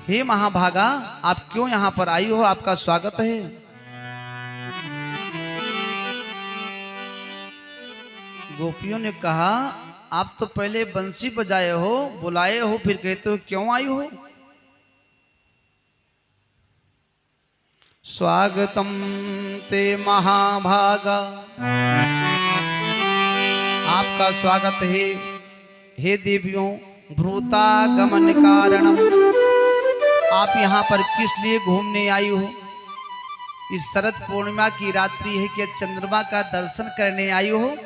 [SPEAKER 1] हे महाभागा आप क्यों यहां पर आई हो, आपका स्वागत है। गोपियों ने कहा आप तो पहले बंसी बजाए हो, बुलाए हो, फिर कहते हो क्यों आई हो। स्वागतम ते महाभागा, आपका स्वागत है हे देवियों। भ्रूतागमन कारणम, आप यहाँ पर किस लिए घूमने आई हो। इस शरद पूर्णिमा की रात्रि है कि चंद्रमा का दर्शन करने आई हो,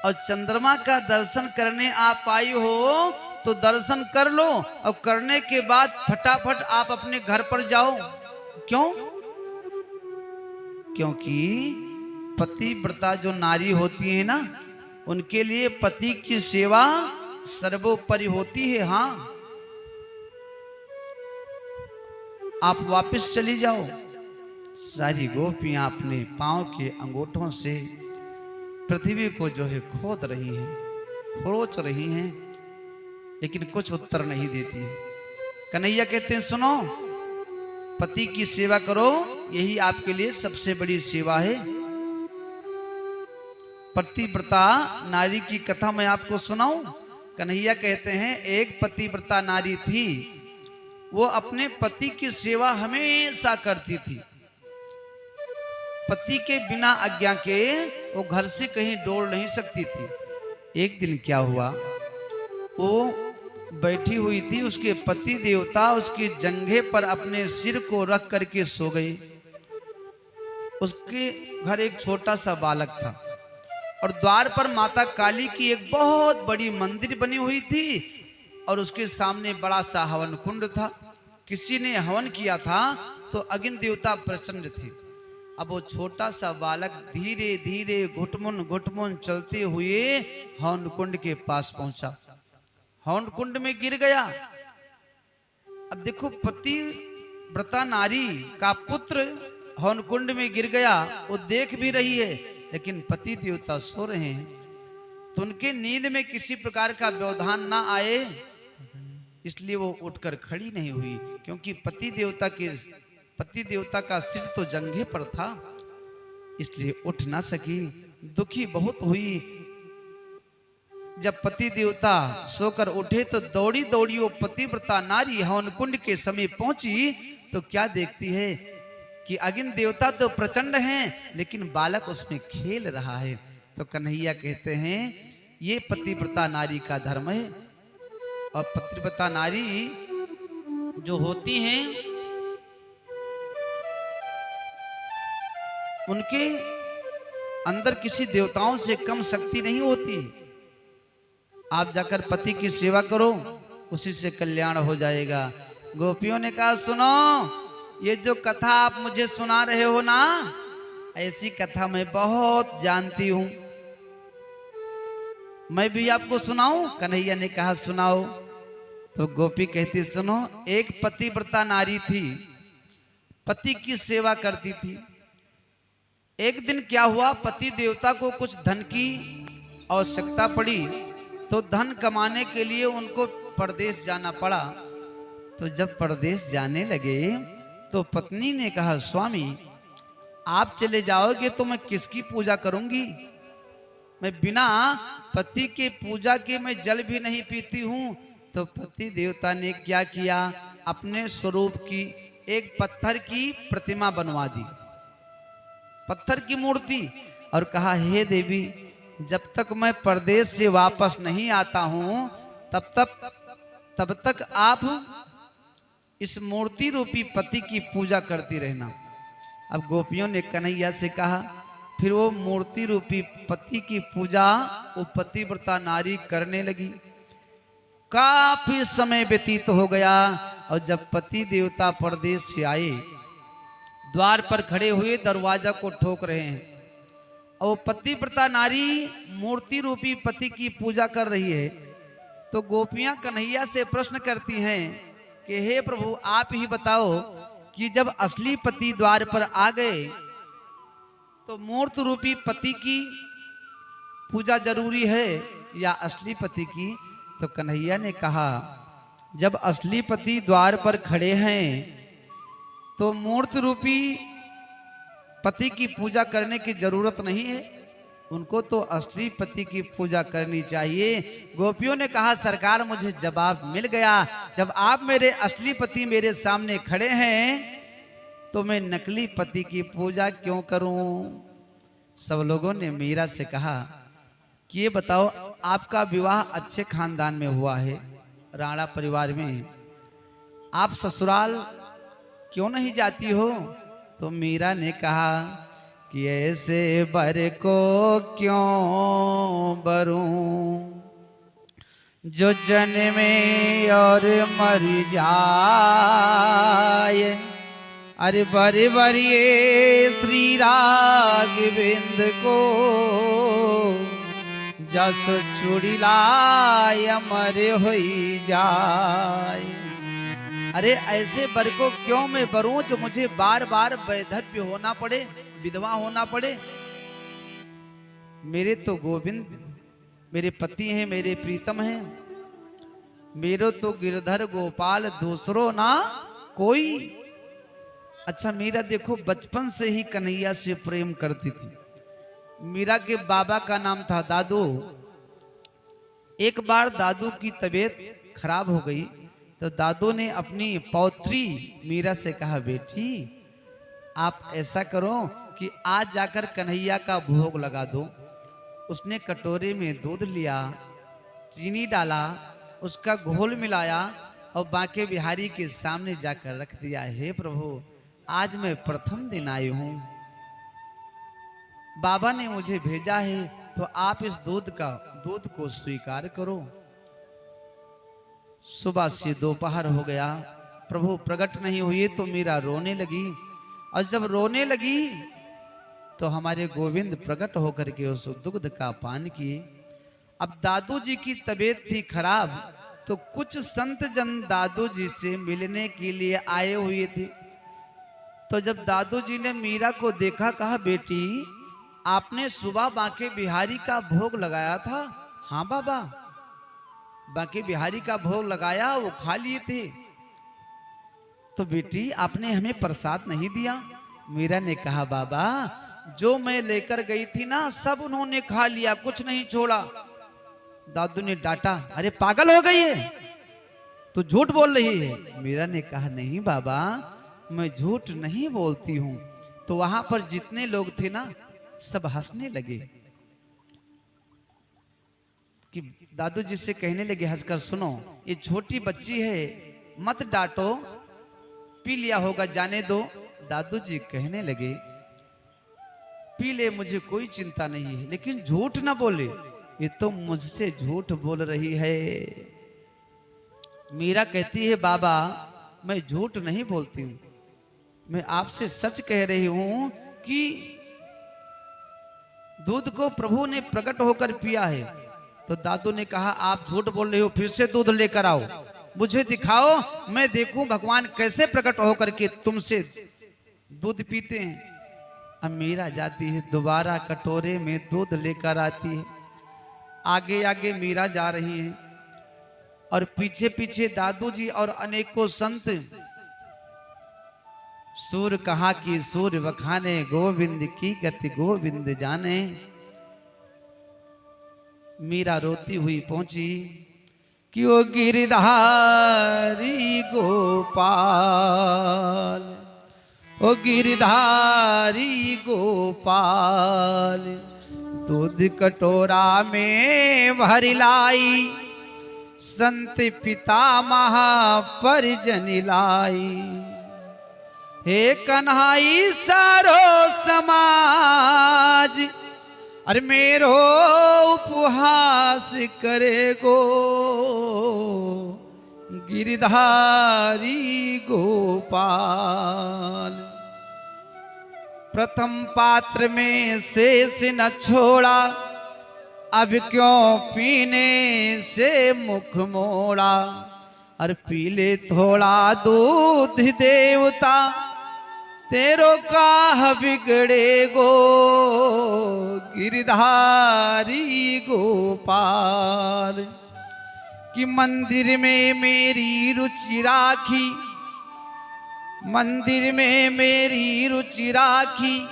[SPEAKER 1] और चंद्रमा का दर्शन करने आप आई हो तो दर्शन कर लो, और करने के बाद फटाफट आप अपने घर पर जाओ। क्यों? क्योंकि पतिव्रता जो नारी होती है ना, उनके लिए पति की सेवा सर्वोपरि होती है। हाँ, आप वापस चली जाओ। सारी गोपियां अपने पांव के अंगूठों से पृथ्वी को जो है खोद रही हैं, खरोच रही हैं, लेकिन कुछ उत्तर नहीं देती है। कन्हैया कहते हैं सुनो, पति की सेवा करो, यही आपके लिए सबसे बड़ी सेवा है। पतिव्रता नारी की कथा मैं आपको सुनाऊं। कन्हैया कहते हैं एक पतिव्रता नारी थी, वो अपने पति की सेवा हमेशा करती थी। पति के बिना आज्ञा के वो घर से कहीं डोल नहीं सकती थी। एक दिन क्या हुआ, वो बैठी हुई थी, उसके पति देवता उसके जंघे पर अपने सिर को रख करके सो गए। उसके घर एक छोटा सा बालक था, और द्वार पर माता काली की एक बहुत बड़ी मंदिर बनी हुई थी, और उसके सामने बड़ा सा हवन कुंड था। किसी ने हवन किया था तो अग्नि देवता प्रसन्न थे। अब वो छोटा सा बालक धीरे धीरे घुटमुन घुटमुन चलते हुए हवन कुंड के पास पहुंचा, हवन कुंड में गिर गया। अब देखो, पतिव्रता नारी का पुत्र हवन कुंड में गिर गया, वो देख भी रही है, लेकिन पति देवता सो रहे हैं, तो उनके नींद में किसी प्रकार का व्यवधान ना आए, इसलिए वो उठकर खड़ी नहीं हुई। क्योंकि पति देवता का सिर तो जंघे पर था, इसलिए उठ ना सकी। दुखी बहुत हुई। जब पति देवता सोकर उठे तो दौड़ी दौड़ी वो पतिव्रता नारी हवन कुंड के समीप पहुंची तो क्या देखती है कि अग्नि देवता तो प्रचंड हैं लेकिन बालक उसमें खेल रहा है। तो कन्हैया कहते हैं ये पतिव्रता नारी का धर्म है। और पतिव्रता नारी जो होती हैं उनके अंदर किसी देवताओं से कम शक्ति नहीं होती। आप जाकर पति की सेवा करो, उसी से कल्याण हो जाएगा। गोपियों ने कहा सुनो, ये जो कथा आप मुझे सुना रहे हो ना, ऐसी कथा मैं बहुत जानती हूं, मैं भी आपको सुनाऊं? कन्हैया ने कहा सुनाओ। तो गोपी कहती सुनो, एक पतिव्रता नारी थी, पति की सेवा करती थी। एक दिन क्या हुआ, पति देवता को कुछ धन की आवश्यकता पड़ी तो धन कमाने के लिए उनको परदेश जाना पड़ा। तो जब परदेश जाने लगे तो पत्नी ने कहा स्वामी आप चले जाओगे तो मैं किसकी पूजा करूंगी? मैं बिना पति के पूजा के मैं जल भी नहीं पीती हूं। तो पति देवता ने क्या किया, अपने स्वरूप की एक पत्थर की प्रतिमा बनवा दी, पत्थर की मूर्ति, और कहा हे देवी जब तक मैं परदेश से वापस नहीं आता हूं तब तक आप इस मूर्ति रूपी पति की पूजा करती रहना। अब गोपियों ने कन्हैया से कहा, फिर वो मूर्ति रूपी पति की पूजा वो पतिव्रता नारी करने लगी। काफी समय व्यतीत हो गया और जब पति देवता परदेश से आए, द्वार पर खड़े हुए दरवाजा को ठोक रहे हैं और वो पतिव्रता नारी मूर्ति रूपी पति की पूजा कर रही है। तो गोपियां कन्हैया से प्रश्न करती हैं कि हे प्रभु आप ही बताओ कि जब असली पति द्वार पर आ गए तो मूर्त रूपी पति की पूजा जरूरी है या असली पति की? तो कन्हैया ने कहा जब असली पति द्वार पर खड़े हैं तो मूर्त रूपी पति की पूजा करने की जरूरत नहीं है, उनको तो असली पति की पूजा करनी चाहिए। गोपियों ने कहा सरकार मुझे जवाब मिल गया, जब आप मेरे असली पति मेरे सामने खड़े हैं तो मैं नकली पति की पूजा क्यों करूं? सब लोगों ने मीरा से कहा कि ये बताओ आपका विवाह अच्छे खानदान में हुआ है, राणा परिवार में, आप ससुराल क्यों नहीं जाती हो? तो मीरा ने कहा कि ऐसे बर को क्यों बरूं जो जन्मे और मर जाए। अरे बरे बरिए श्री राघवेंद को जस चुड़िलाय अमर होई जाए। अरे ऐसे बर को क्यों मैं बरूं जो मुझे बार बार वैधव्य होना पड़े, विधवा होना पड़े। मेरे तो गोविंद मेरे पति हैं, मेरे प्रीतम हैं, मेरे तो गिरधर गोपाल दूसरो ना कोई। अच्छा मीरा देखो बचपन से ही कन्हैया से प्रेम करती थी। मीरा के बाबा का नाम था दादू। एक बार दादू की तबीयत खराब हो गई तो दादू ने अपनी पौत्री मीरा से कहा बेटी आप ऐसा करो कि आज जाकर कन्हैया का भोग लगा दो। उसने कटोरे में दूध लिया, चीनी डाला, उसका घोल मिलाया और बांके बिहारी के सामने जाकर रख दिया। हे प्रभु आज मैं प्रथम दिन आई हूं, बाबा ने मुझे भेजा है तो आप इस दूध को स्वीकार करो। सुबह से दोपहर हो गया, प्रभु प्रकट नहीं हुए तो मीरा रोने लगी और जब रोने लगी तो हमारे गोविंद प्रकट होकर के उस दुग्ध का पान किए। अब दादू जी की तबीयत थी खराब तो कुछ संत जन दादू जी से मिलने के लिए आए हुए थे। तो जब दादू जी ने मीरा को देखा कहा बेटी आपने सुबह बांके बिहारी का भोग लगाया था? हाँ बाबा बांके बिहारी का भोग लगाया, वो खा लिए थे। तो बेटी आपने हमें प्रसाद नहीं दिया? मीरा ने कहा बाबा जो मैं लेकर गई थी ना सब उन्होंने खा लिया, कुछ नहीं छोड़ा। दादू ने डांटा, अरे पागल हो गई है, तू झूठ बोल रही है। मीरा ने कहा, नहीं बाबा, मैं झूठ नहीं बोलती हूं। तो वहां पर जितने लोग थे ना सब हंसने लगे कि दादू जी से कहने लगे हंसकर, सुनो ये छोटी बच्ची है, मत डांटो, पी लिया होगा, जाने दो। दादू जी कहने लगे, पी ले, मुझे कोई चिंता नहीं है, लेकिन झूठ ना बोले, ये तो मुझसे झूठ बोल रही है। मीरा कहती है, बाबा मैं झूठ नहीं बोलती हूं, मैं आपसे सच कह रही हूं कि दूध को प्रभु ने प्रकट होकर पिया है। तो दादू ने कहा, आप झूठ बोल रहे हो, फिर से दूध लेकर आओ, मुझे दिखाओ, मैं देखूं भगवान कैसे प्रकट होकर के तुमसे दूध पीते हैं। अब मीरा जाती है, दोबारा कटोरे में दूध लेकर आती है। आगे आगे मीरा जा रही है और पीछे पीछे दादू जी और अनेकों संत। सूर कहा कि सूर बखाने, गोविंद की गति गोविंद जाने। मीरा रोती हुई पहुंची कि ओ गिरधारी गोपाल, ओ गिरधारी गोपाल, दूध कटोरा में भर लाई, संत पिता महापरिजन लाई। हे कन्हाई सारो समाज, अरे मेरो उपहास करेगो, गिरधारी गोपाल। प्रथम पात्र में शेष न छोड़ा, अब क्यों पीने से मुख मोड़ा। अरे पीले थोड़ा दूध देवता, तेरो काह बिगड़ेगो, गिरधारी गोपाल। कि मंदिर में मेरी रुचि राखी, मंदिर में मेरी रुचि राखी,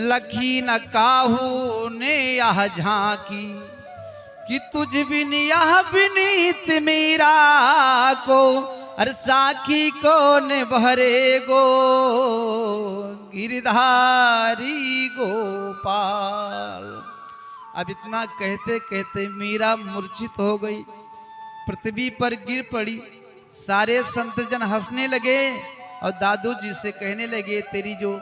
[SPEAKER 1] लखी न काहू ने यह झांकी। कि तुझ बिन यह विनीत मीरा को, अरे साखी कौन भरेगो, गिरधारी गोपाल। अब इतना कहते कहते मीरा मूर्छित हो गई, पृथ्वी पर गिर पड़ी। सारे संतजन हंसने लगे और दादू जी से कहने लगे, तेरी जो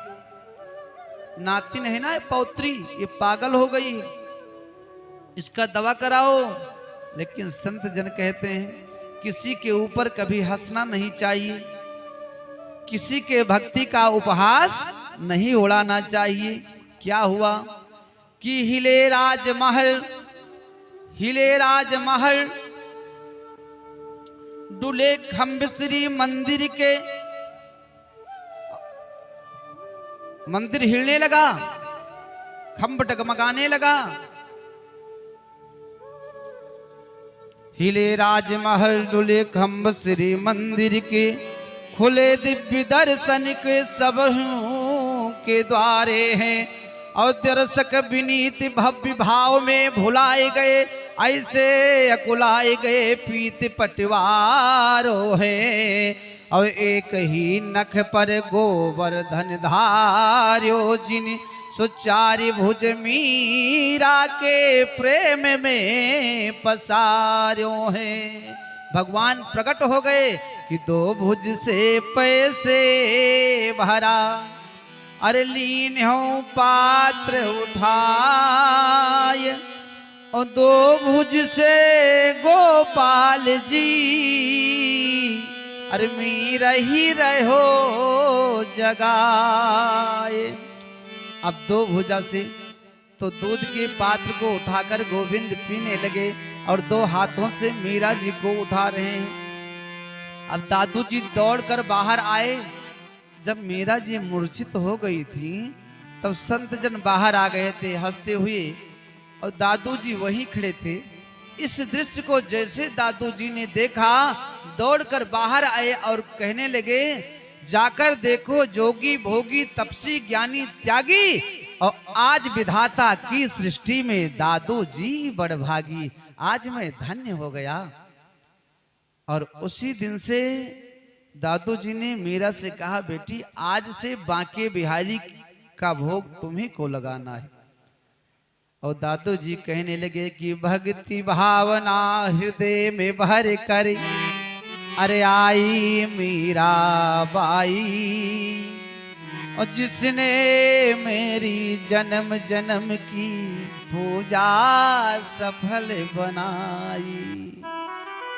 [SPEAKER 1] नातिन है ना, पौत्री, ये पागल हो गई, इसका दवा कराओ। लेकिन संत जन कहते हैं, किसी के ऊपर कभी हंसना नहीं चाहिए, किसी के भक्ति का उपहास नहीं उड़ाना चाहिए। क्या हुआ कि हिले राजमहल, हिले राजमहल, डुले खम्भ श्री मंदिर के। मंदिर हिलने लगा, खम्भ डगमगाने लगा। हिले राजमहल, डुले खम्भ श्री मंदिर के, खुले दिव्य दर्शन के सबहू के द्वारे हैं। और दर्शक विनीत भव्य भाव में भुलाए गए, ऐसे अकुलाए गए पीत पटवारो हैं। और एक ही नख पर गोवर्धन धार्यो, जिन सुचारी भुज मीरा के प्रेम में पसार्यो हैं। भगवान प्रकट हो गए कि दो भुज से पैसे भरा, अरे लीन हो पात्र उठाए, और दो भुज से गोपाल जी, अरे मीरा ही रहो जगाए। अब दो भुजा से तो दूध के पात्र को उठाकर गोविंद पीने लगे और दो हाथों से मीरा जी को उठा रहे हैं। अब दादू जी दौड़कर बाहर आए। जब मीरा जी मूर्छित हो गई थी तब संत जन बाहर आ गए थे हंसते हुए, और दादू जी वहीं खड़े थे। इस दृश्य को जैसे दादू जी ने देखा, दौड़कर बाहर आए और कहने लगे, जाकर देखो जोगी भोगी तपसी ज्ञानी त्यागी और आज विधाता की सृष्टि में दादू जी बड़भागी, आज मैं धन्य हो गया। और उसी दिन से दादू जी ने मीरा से कहा, बेटी आज से बांके बिहारी का भोग तुम्ही को लगाना है। और दादू जी कहने लगे कि भक्ति भावना हृदय में भर कर अरे आई मीरा बाई, और जिसने मेरी जन्म जन्म की पूजा सफल बनाई।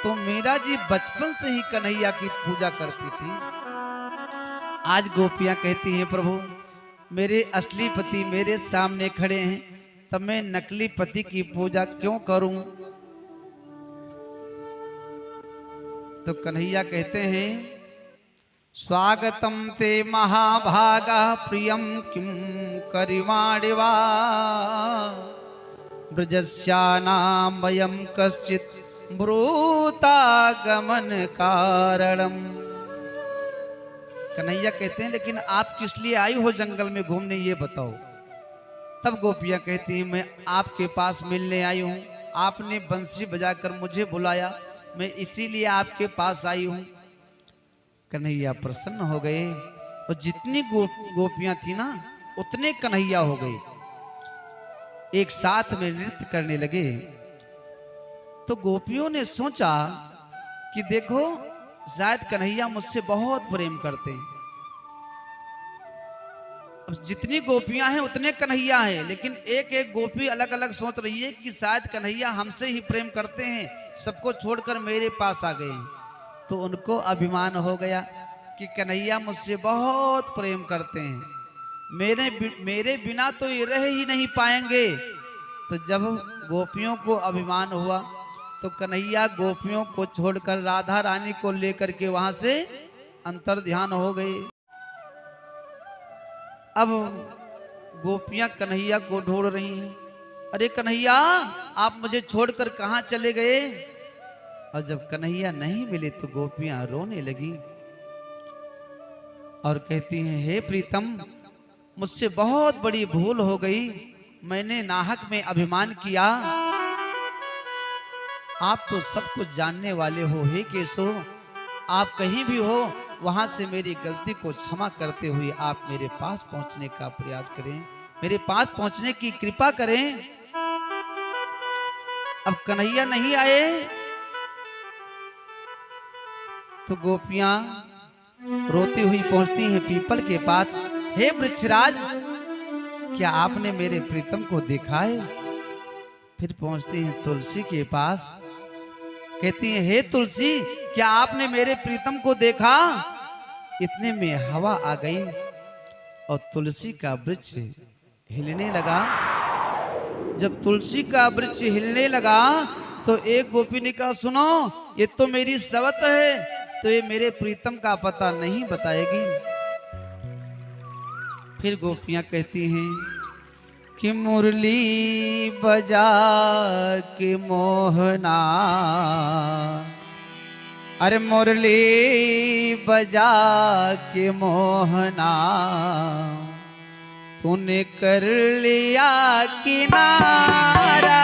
[SPEAKER 1] तो मीरा जी बचपन से ही कन्हैया की पूजा करती थी। आज गोपियां कहती हैं, प्रभु मेरे असली पति मेरे सामने खड़े हैं, तब मैं नकली पति की पूजा क्यों करूं? तो कन्हैया कहते हैं, स्वागतम ते महाभागा प्रियम किम करिवाणिवा, ब्रजस्यानाम वयम कश्चित ब्रूतागमन कारणम। कन्हैया कहते हैं, लेकिन आप किस लिए आई हो जंगल में घूमने, ये बताओ। तब गोपियां कहती हैं, मैं आपके पास मिलने आई हूं, आपने बंसी बजाकर मुझे बुलाया, मैं इसीलिए आपके पास आई हूं। कन्हैया प्रसन्न हो गए, और जितनी गोपियां थी ना उतने कन्हैया हो गए, एक साथ में नृत्य करने लगे। तो गोपियों ने सोचा कि देखो शायद कन्हैया मुझसे बहुत प्रेम करते हैं। अब जितनी गोपियां हैं उतने कन्हैया हैं, लेकिन एक एक गोपी अलग अलग सोच रही है कि शायद कन्हैया हमसे ही प्रेम करते हैं, सबको छोड़कर मेरे पास आ गए हैं। तो उनको अभिमान हो गया कि कन्हैया मुझसे बहुत प्रेम करते हैं, मेरे बिना तो ये रह ही नहीं पाएंगे। तो जब गोपियों को अभिमान हुआ तो कन्हैया गोपियों को छोड़कर राधा रानी को लेकर के वहां से अंतर ध्यान हो गए। अब गोपियां कन्हैया को ढूंढ रही हैं, अरे कन्हैया आप मुझे छोड़कर कहां चले गए? और जब कन्हैया नहीं मिले तो गोपियां रोने लगी और कहती हैं, हे प्रीतम मुझसे बहुत बड़ी भूल हो गई, मैंने नाहक में अभिमान किया। आप तो सब कुछ जानने वाले हो, हे केशो आप कहीं भी हो वहां से मेरी गलती को क्षमा करते हुए आप मेरे पास पहुंचने का प्रयास करें, मेरे पास पहुंचने की कृपा करें। अब कन्हैया नहीं आए तो गोपियां रोती हुई पहुंचती हैं पीपल के पास। हे वृक्षराज क्या आपने मेरे प्रीतम को देखा है? फिर पहुंचती हैं तुलसी के पास, कहती हैं, हे तुलसी क्या आपने मेरे प्रीतम को देखा? इतने में हवा आ गई और तुलसी का वृक्ष हिलने लगा। जब तुलसी का वृक्ष हिलने लगा तो एक गोपी ने कहा, सुनो ये तो मेरी सवत है, तो ये मेरे प्रीतम का पता नहीं बताएगी। फिर गोपियां कहती हैं कि मुरली बजा के मोहना, अरे मुरली बजा के मोहना, तूने कर लिया किनारा।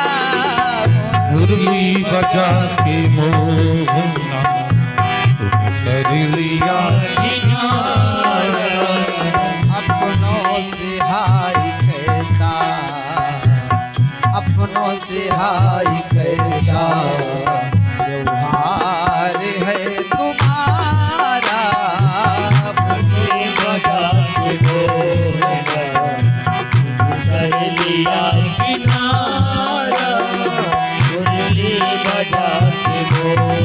[SPEAKER 2] मुरली बजा के मोहना, तूने कर लिया किनारा।
[SPEAKER 1] अपनों से हाय कैसा, अपनों से हाय कैसा व्यवहार है तुम्हारा।
[SPEAKER 3] मुरली बजा के मोहना, कर लिया किनारा। मुरली बजा के मोहना।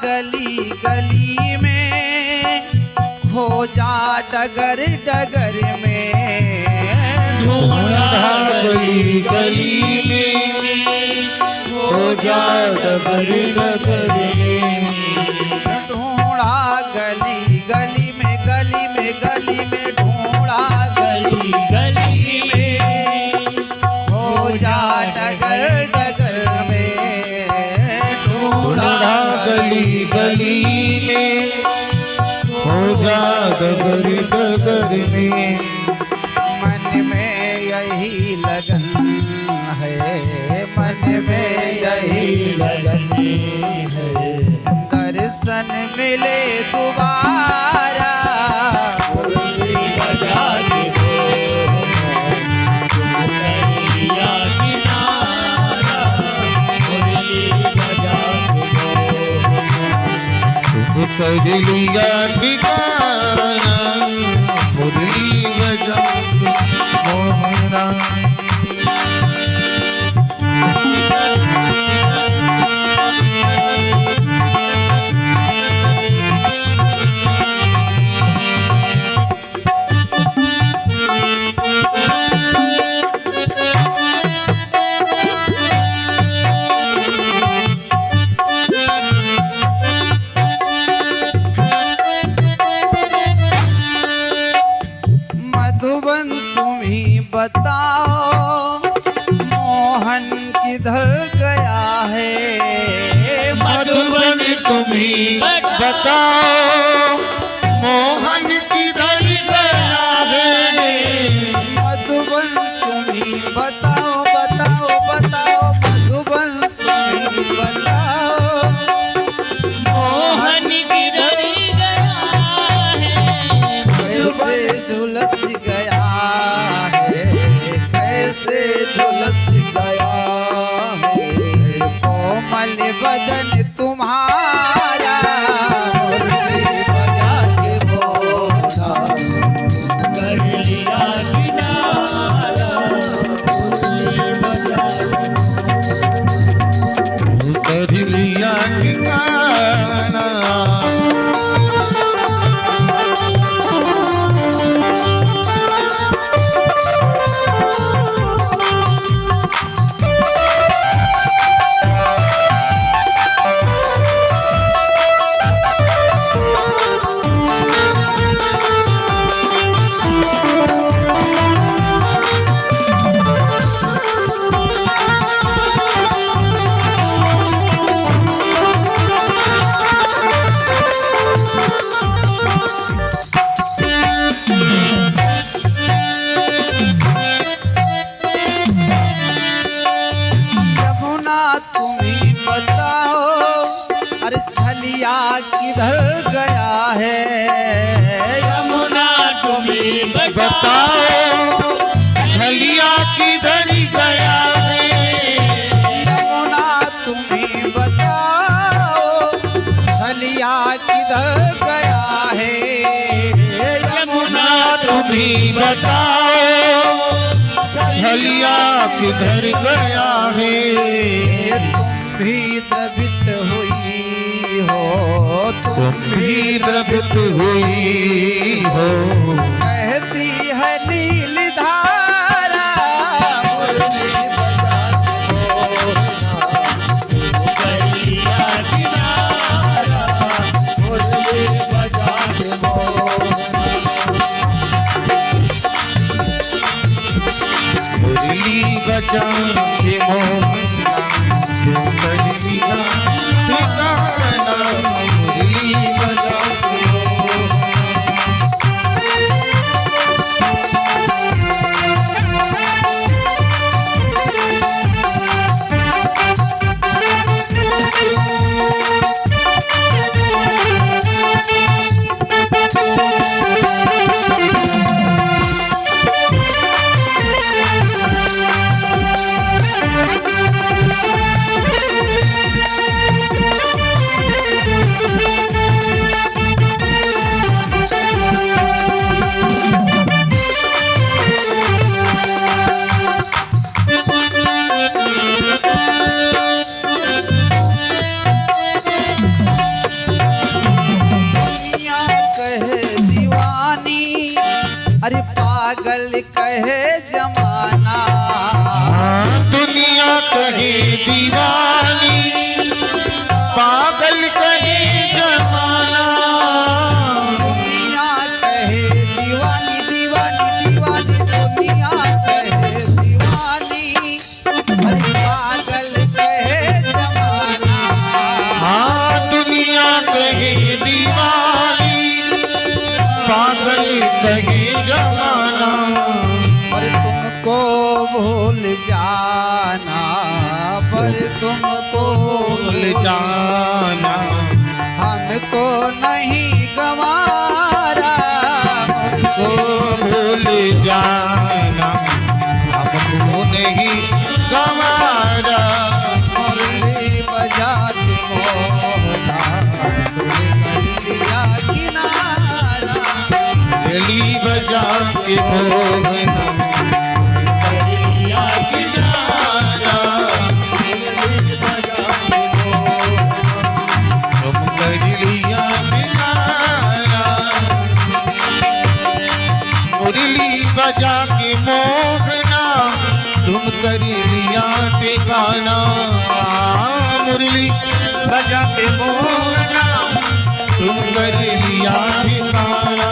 [SPEAKER 1] गली गली में खोजा डगर डगर में,
[SPEAKER 2] ढूंढा गली गली में, खोजा डगर डगर में,
[SPEAKER 1] ढूंढा गली गली में, गली में गली में, ढूंढा गली
[SPEAKER 3] गली में
[SPEAKER 1] खोजा डगर डगर में,
[SPEAKER 2] ढूंढा गली गली में, खोजा डगर डगर में।
[SPEAKER 1] मन में यही लगन है, मन में यही
[SPEAKER 3] लगन है,
[SPEAKER 1] दर्शन मिले दोबारा,
[SPEAKER 3] मुरली बजा के दो, कलिया किनारा, मुरली बजा के दो,
[SPEAKER 2] कर लिया ठिकाना, मुरली बजा के मोहना।
[SPEAKER 1] मधुबन तुम ही बताओ मोहन किधर गया है,
[SPEAKER 2] मधुबन तुम ही बताओ मोहन किधर गया है।
[SPEAKER 1] मधुबन तुम ही बताओ बताओ बताओ, मधुबन तुम ही बताओ,
[SPEAKER 3] मोहन किधर गया है,
[SPEAKER 1] कैसे झुलस गया है, कैसे झुलस गया है, कोमल बदन तुम्हारा, मुरली बजा के बोला,
[SPEAKER 3] कर लिया किनारा, मुरली बजा के
[SPEAKER 2] कर लिया ठिकाना,
[SPEAKER 1] यमुना तुम ही बताओ, अरे छलिया किधर गया है,
[SPEAKER 3] यमुना तुम्हें
[SPEAKER 2] बताओ छलिया किधर गया है।
[SPEAKER 1] यमुना तुम ही बताओ छलिया किधर गया है,
[SPEAKER 3] यमुना
[SPEAKER 2] तुम ही बताओ छलिया किधर गया है।
[SPEAKER 1] तुम भी द्रवित हुई हो,
[SPEAKER 2] तुम भी द्रवित हुई हो,
[SPEAKER 1] कहती है नील धारा, मुरली बजा के बोला,
[SPEAKER 3] कलिया किनारा, मुरली बजा के बोला,
[SPEAKER 2] मुरली बजा के मोहना, क्यों कर लिया ठिकाना, मुरली बजा के मोहना।
[SPEAKER 1] पागल कहे जमाना,
[SPEAKER 2] दुनिया कहे दीवानी, पागल कहे जमाना।
[SPEAKER 1] दुनिया कहे दीवानी दीवानी दीवानी, दुनिया कहे दीवानी, अरे पागल कहे जमाना।
[SPEAKER 2] हाँ दुनिया कहे दीवानी, पागल कहे जमाना।
[SPEAKER 1] पर तुमको भूल जाना, पर तुमको
[SPEAKER 2] भूल जाना,
[SPEAKER 1] हमको नहीं गवारा,
[SPEAKER 2] को भूल जाना, हमको नहीं गवारा।
[SPEAKER 1] मुरली बजा के मोहना, तुमने कर दिया किनारा।
[SPEAKER 2] गली बजा के मोहना,
[SPEAKER 3] करिया किनारा,
[SPEAKER 2] तुम कर लिया किनारा। मुरली बजा के मोहना, तुम कर लिया ठिकाना। मुरली बजा के मोहना, तुम कर लिया ठिकाना।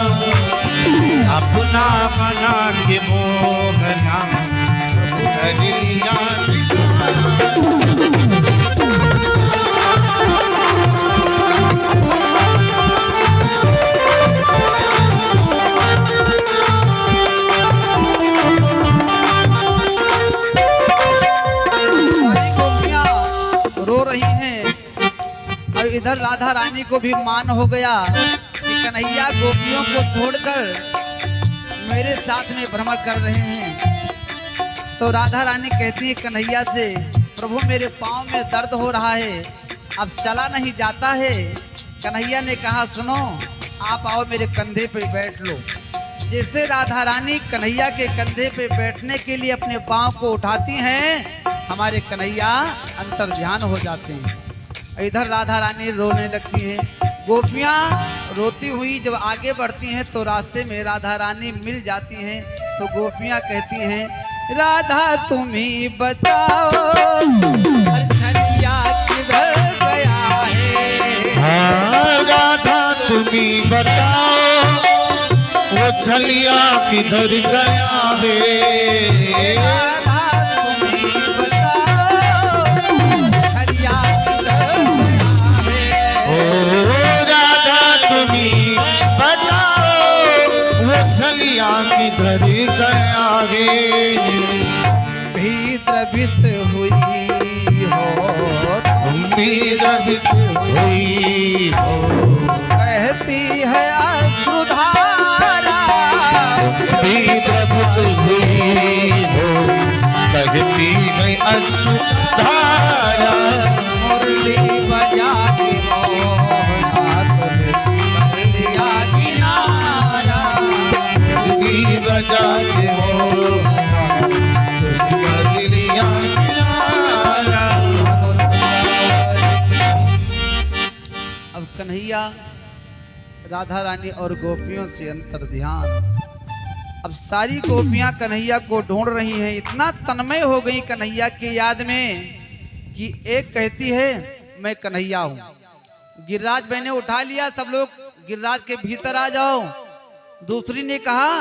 [SPEAKER 2] अपना बना के मोहना, तुम कर लिया ठिकाना।
[SPEAKER 1] सारी गोपियां रो रही हैं और इधर राधा रानी को भी मान हो गया कि कन्हैया गोपियों को छोड़कर मेरे साथ में भ्रमण कर रहे हैं। तो राधा रानी कहती है कन्हैया से, प्रभु मेरे पाँव में दर्द हो रहा है, अब चला नहीं जाता है। कन्हैया ने कहा सुनो, आप आओ मेरे कंधे पे बैठ लो। जैसे राधा रानी कन्हैया के कंधे पे बैठने के लिए अपने पाँव को उठाती हैं, हमारे कन्हैया अंतर ध्यान हो जाते हैं। इधर राधा रानी रोने लगती है। गोपियाँ रोती हुई जब आगे बढ़ती हैं तो रास्ते में राधा रानी मिल जाती हैं। तो गोपियाँ कहती हैं, राधा तुम ही बताओ, छलिया किधर गया है।
[SPEAKER 2] हाँ राधा तुम्ही बताओ, वो छलिया किधर गया है।
[SPEAKER 1] राधा तुम ही बताओ, छलिया किधर गया है।
[SPEAKER 2] ओ राधा तुम्ही बताओ, वो छलिया किधर गया है।
[SPEAKER 1] भीतर भीत हुई हो
[SPEAKER 2] तुम भी रहित हुई हो,
[SPEAKER 1] कहती है अश्रुधारा।
[SPEAKER 2] भी रहित हुई हो, कहती है अश्रुधारा।
[SPEAKER 1] मुरली बजा के मोहना, तुमने कर लिया किनारा।
[SPEAKER 2] मुरली बजा के मोहना, तुम कर लिया किनारा।
[SPEAKER 1] अब कन्हैया राधा रानी और गोपियों से अंतर ध्यान। अब सारी गोपियां कन्हैया को ढूंढ रही हैं, इतना तन्मय हो गई कन्हैया की याद में कि एक कहती है मैं कन्हैया हूं। गिरिराज मैंने उठा लिया, सब लोग गिरिराज के भीतर आ जाओ। दूसरी ने कहा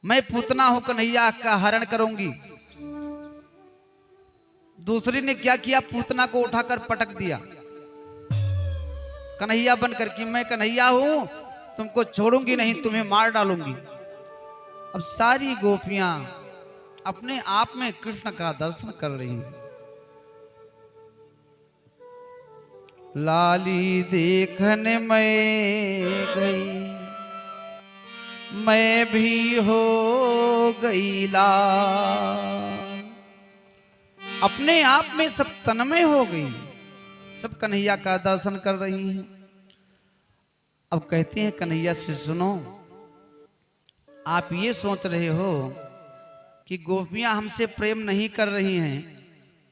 [SPEAKER 1] मैं पूतना हूं, कन्हैया का हरण करूंगी। दूसरी ने क्या किया, पूतना को उठाकर पटक दिया कन्हैया बनकर कि मैं कन्हैया हूं, तुमको छोड़ूंगी नहीं, तुम्हें मार डालूंगी। अब सारी गोपियां अपने आप में कृष्ण का दर्शन कर रही हैं। लाली देखने मैं गई, मैं भी हो गई लाल। अपने आप में सब तन्मय हो गई, सब कन्हैया का दर्शन कर रही हैं। अब कहते हैं कन्हैया से सुनो, आप ये सोच रहे हो कि गोपियां हमसे प्रेम नहीं कर रही हैं।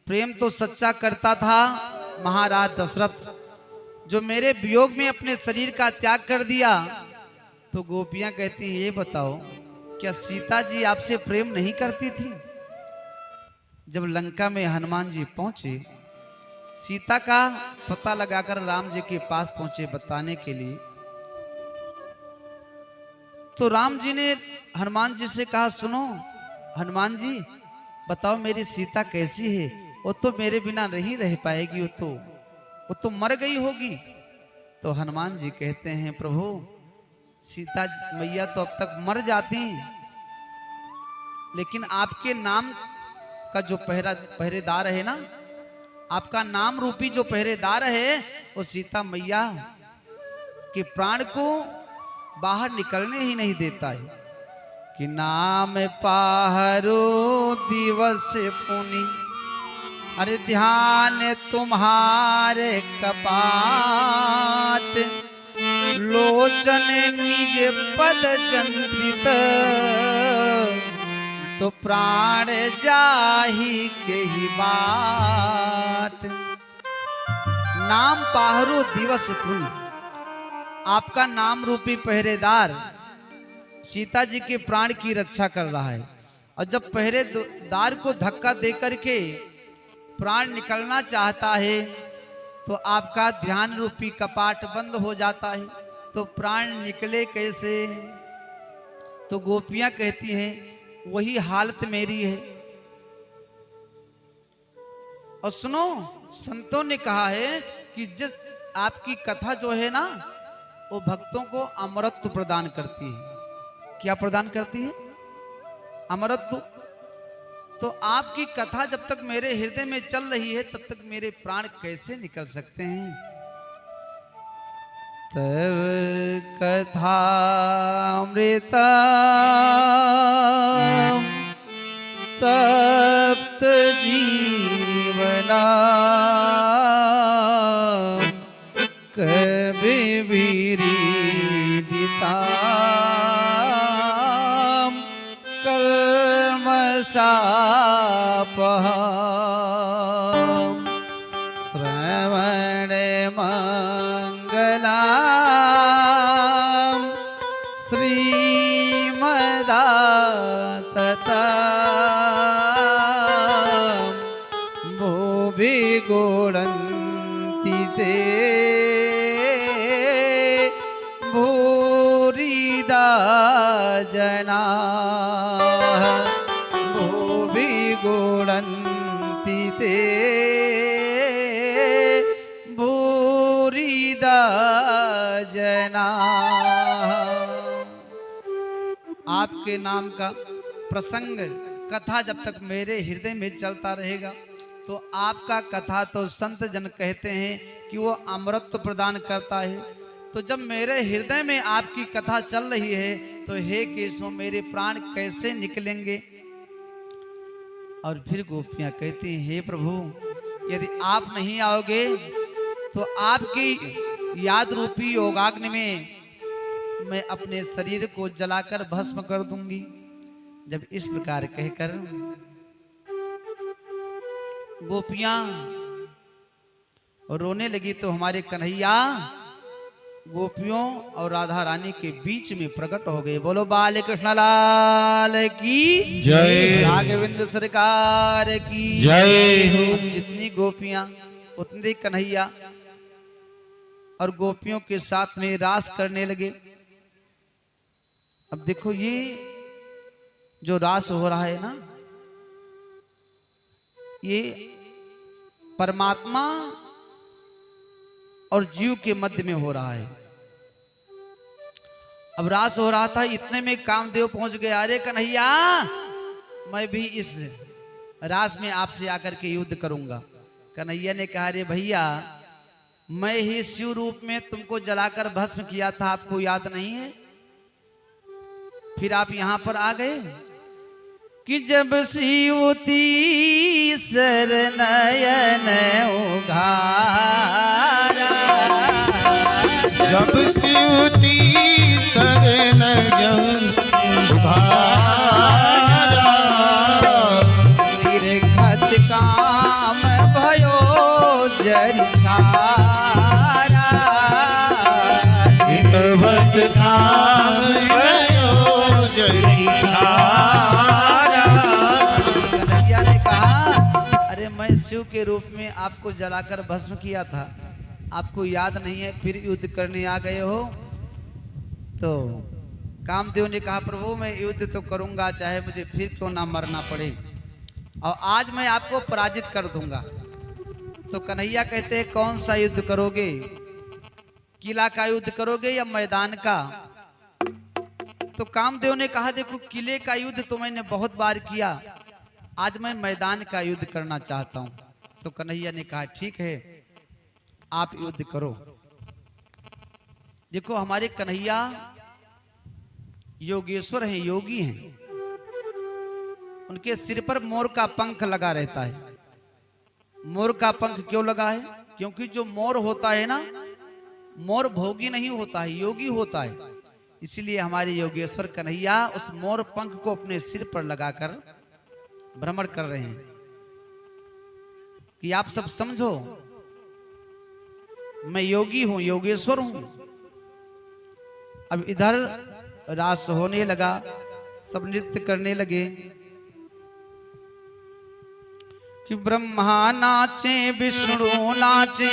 [SPEAKER 1] प्रेम तो सच्चा करता था महाराज दशरथ, जो मेरे वियोग में अपने शरीर का त्याग कर दिया। तो गोपियां कहती हैं, ये बताओ क्या सीता जी आपसे प्रेम नहीं करती थी? जब लंका में हनुमान जी पहुंचे, सीता का पता लगाकर राम जी के पास पहुंचे बताने के लिए, तो राम जी ने हनुमान जी से कहा, सुनो हनुमान जी, बताओ मेरी सीता कैसी है? वो तो मेरे बिना नहीं रह पाएगी, वो तो मर गई होगी। तो हनुमान जी कहते हैं, प्रभु सीता मैया तो अब तक मर जाती, लेकिन आपके नाम का जो पहरेदार है ना, आपका नाम रूपी जो पहरेदार है, वो सीता मैया के प्राण को बाहर निकलने ही नहीं देता है। कि नाम पाहरो दिवस पुनि, अरे ध्यान तुम्हारे कपाट, लोचन निज पद जंत्रित, तो प्राण जाही के ही बाट। नाम पाहरो दिवस पुनि, आपका नाम रूपी पहरेदार सीता जी के प्राण की रक्षा कर रहा है, और जब पहरेदार को धक्का देकर के प्राण निकलना चाहता है तो आपका ध्यान रूपी कपाट बंद हो जाता है, तो प्राण निकले कैसे? तो गोपियां कहती हैं, वही हालत मेरी है। और सुनो, संतों ने कहा है कि जिस आपकी कथा जो है ना, वो भक्तों को अमरत्व प्रदान करती है। क्या प्रदान करती है? अमरत्व। तो आपकी कथा जब तक मेरे हृदय में चल रही है, तब तक मेरे प्राण कैसे निकल सकते हैं? तब कथा अमृता तप्त जीवना, कभी विरीडिता कल्मषापहम्, श्रवण मंगलाम् श्रीमदातताम्, भुवि गुणन्ति ते भूरिदा जना, भुवि गुणन्ति ते भूरिदा जना। आपके नाम का प्रसंग कथा जब तक मेरे हृदय में चलता रहेगा, तो आपका कथा तो संत जन कहते हैं कि वो अमृत प्रदान करता है। तो जब मेरे हृदय में आपकी कथा चल रही है, तो हे केशव मेरे प्राण कैसे निकलेंगे? और फिर गोपियां कहती हैं, हे प्रभु, यदि आप नहीं आओगे तो आपकी याद रूपी योगाग्नि में मैं अपने शरीर को जलाकर भस्म कर दूंगी। जब इस प्रकार कहकर गोपियां रोने लगी, तो हमारे कन्हैया गोपियों और राधा रानी के बीच में प्रकट हो गए। बोलो बाल कृष्ण लाल की
[SPEAKER 2] जय,
[SPEAKER 1] राघवेंद्र सरकार की
[SPEAKER 2] जय।
[SPEAKER 1] अब जितनी गोपियां उतने कन्हैया और गोपियों के साथ में रास करने लगे। अब देखो, ये जो रास हो रहा है ना, ये परमात्मा और जीव के मध्य में हो रहा है। अब रास हो रहा था, इतने में कामदेव पहुंच गया। अरे कन्हैया, मैं भी इस रास में आपसे आकर के युद्ध करूंगा। कन्हैया ने कहा, अरे भैया, मैं ही शिव रूप में तुमको जलाकर भस्म किया था, आपको याद नहीं है? फिर आप यहां पर आ गए कि जब शिवती सरनयन उघारा,
[SPEAKER 2] जब शिवती सरनयन उघारा,
[SPEAKER 1] निर्घत काम भयो जरिधारा,
[SPEAKER 2] अवध धाम गयो जयकारा।
[SPEAKER 1] कन्हैया ने कहा, अरे मैं शिव के रूप में आपको जलाकर भस्म किया था, आपको याद नहीं है, फिर युद्ध करने आ गए हो। तो कामदेव ने कहा, प्रभु मैं युद्ध तो करूंगा, चाहे मुझे फिर क्यों ना मरना पड़े, और आज मैं आपको पराजित कर दूंगा। तो कन्हैया कहते हैं, कौन सा युद्ध करोगे, किला का युद्ध करोगे या मैदान का? तो कामदेव ने कहा, देखो किले का युद्ध तो मैंने बहुत बार किया, आज मैं मैदान का युद्ध करना चाहता हूं। तो कन्हैया ने कहा, ठीक है आप युद्ध करो। देखो हमारे कन्हैया योगेश्वर हैं, योगी हैं। उनके सिर पर मोर का पंख लगा रहता है। मोर का पंख क्यों लगा है? क्योंकि जो मोर होता है ना, मोर भोगी नहीं होता है, योगी होता है। इसलिए हमारे योगेश्वर कन्हैया उस मोर पंख को अपने सिर पर लगाकर भ्रमण कर रहे हैं कि आप सब समझो मैं योगी हूं, योगेश्वर हूं। अब इधर रास होने लगा, सब नृत्य करने लगे कि ब्रह्मा नाचे, विष्णु नाचे,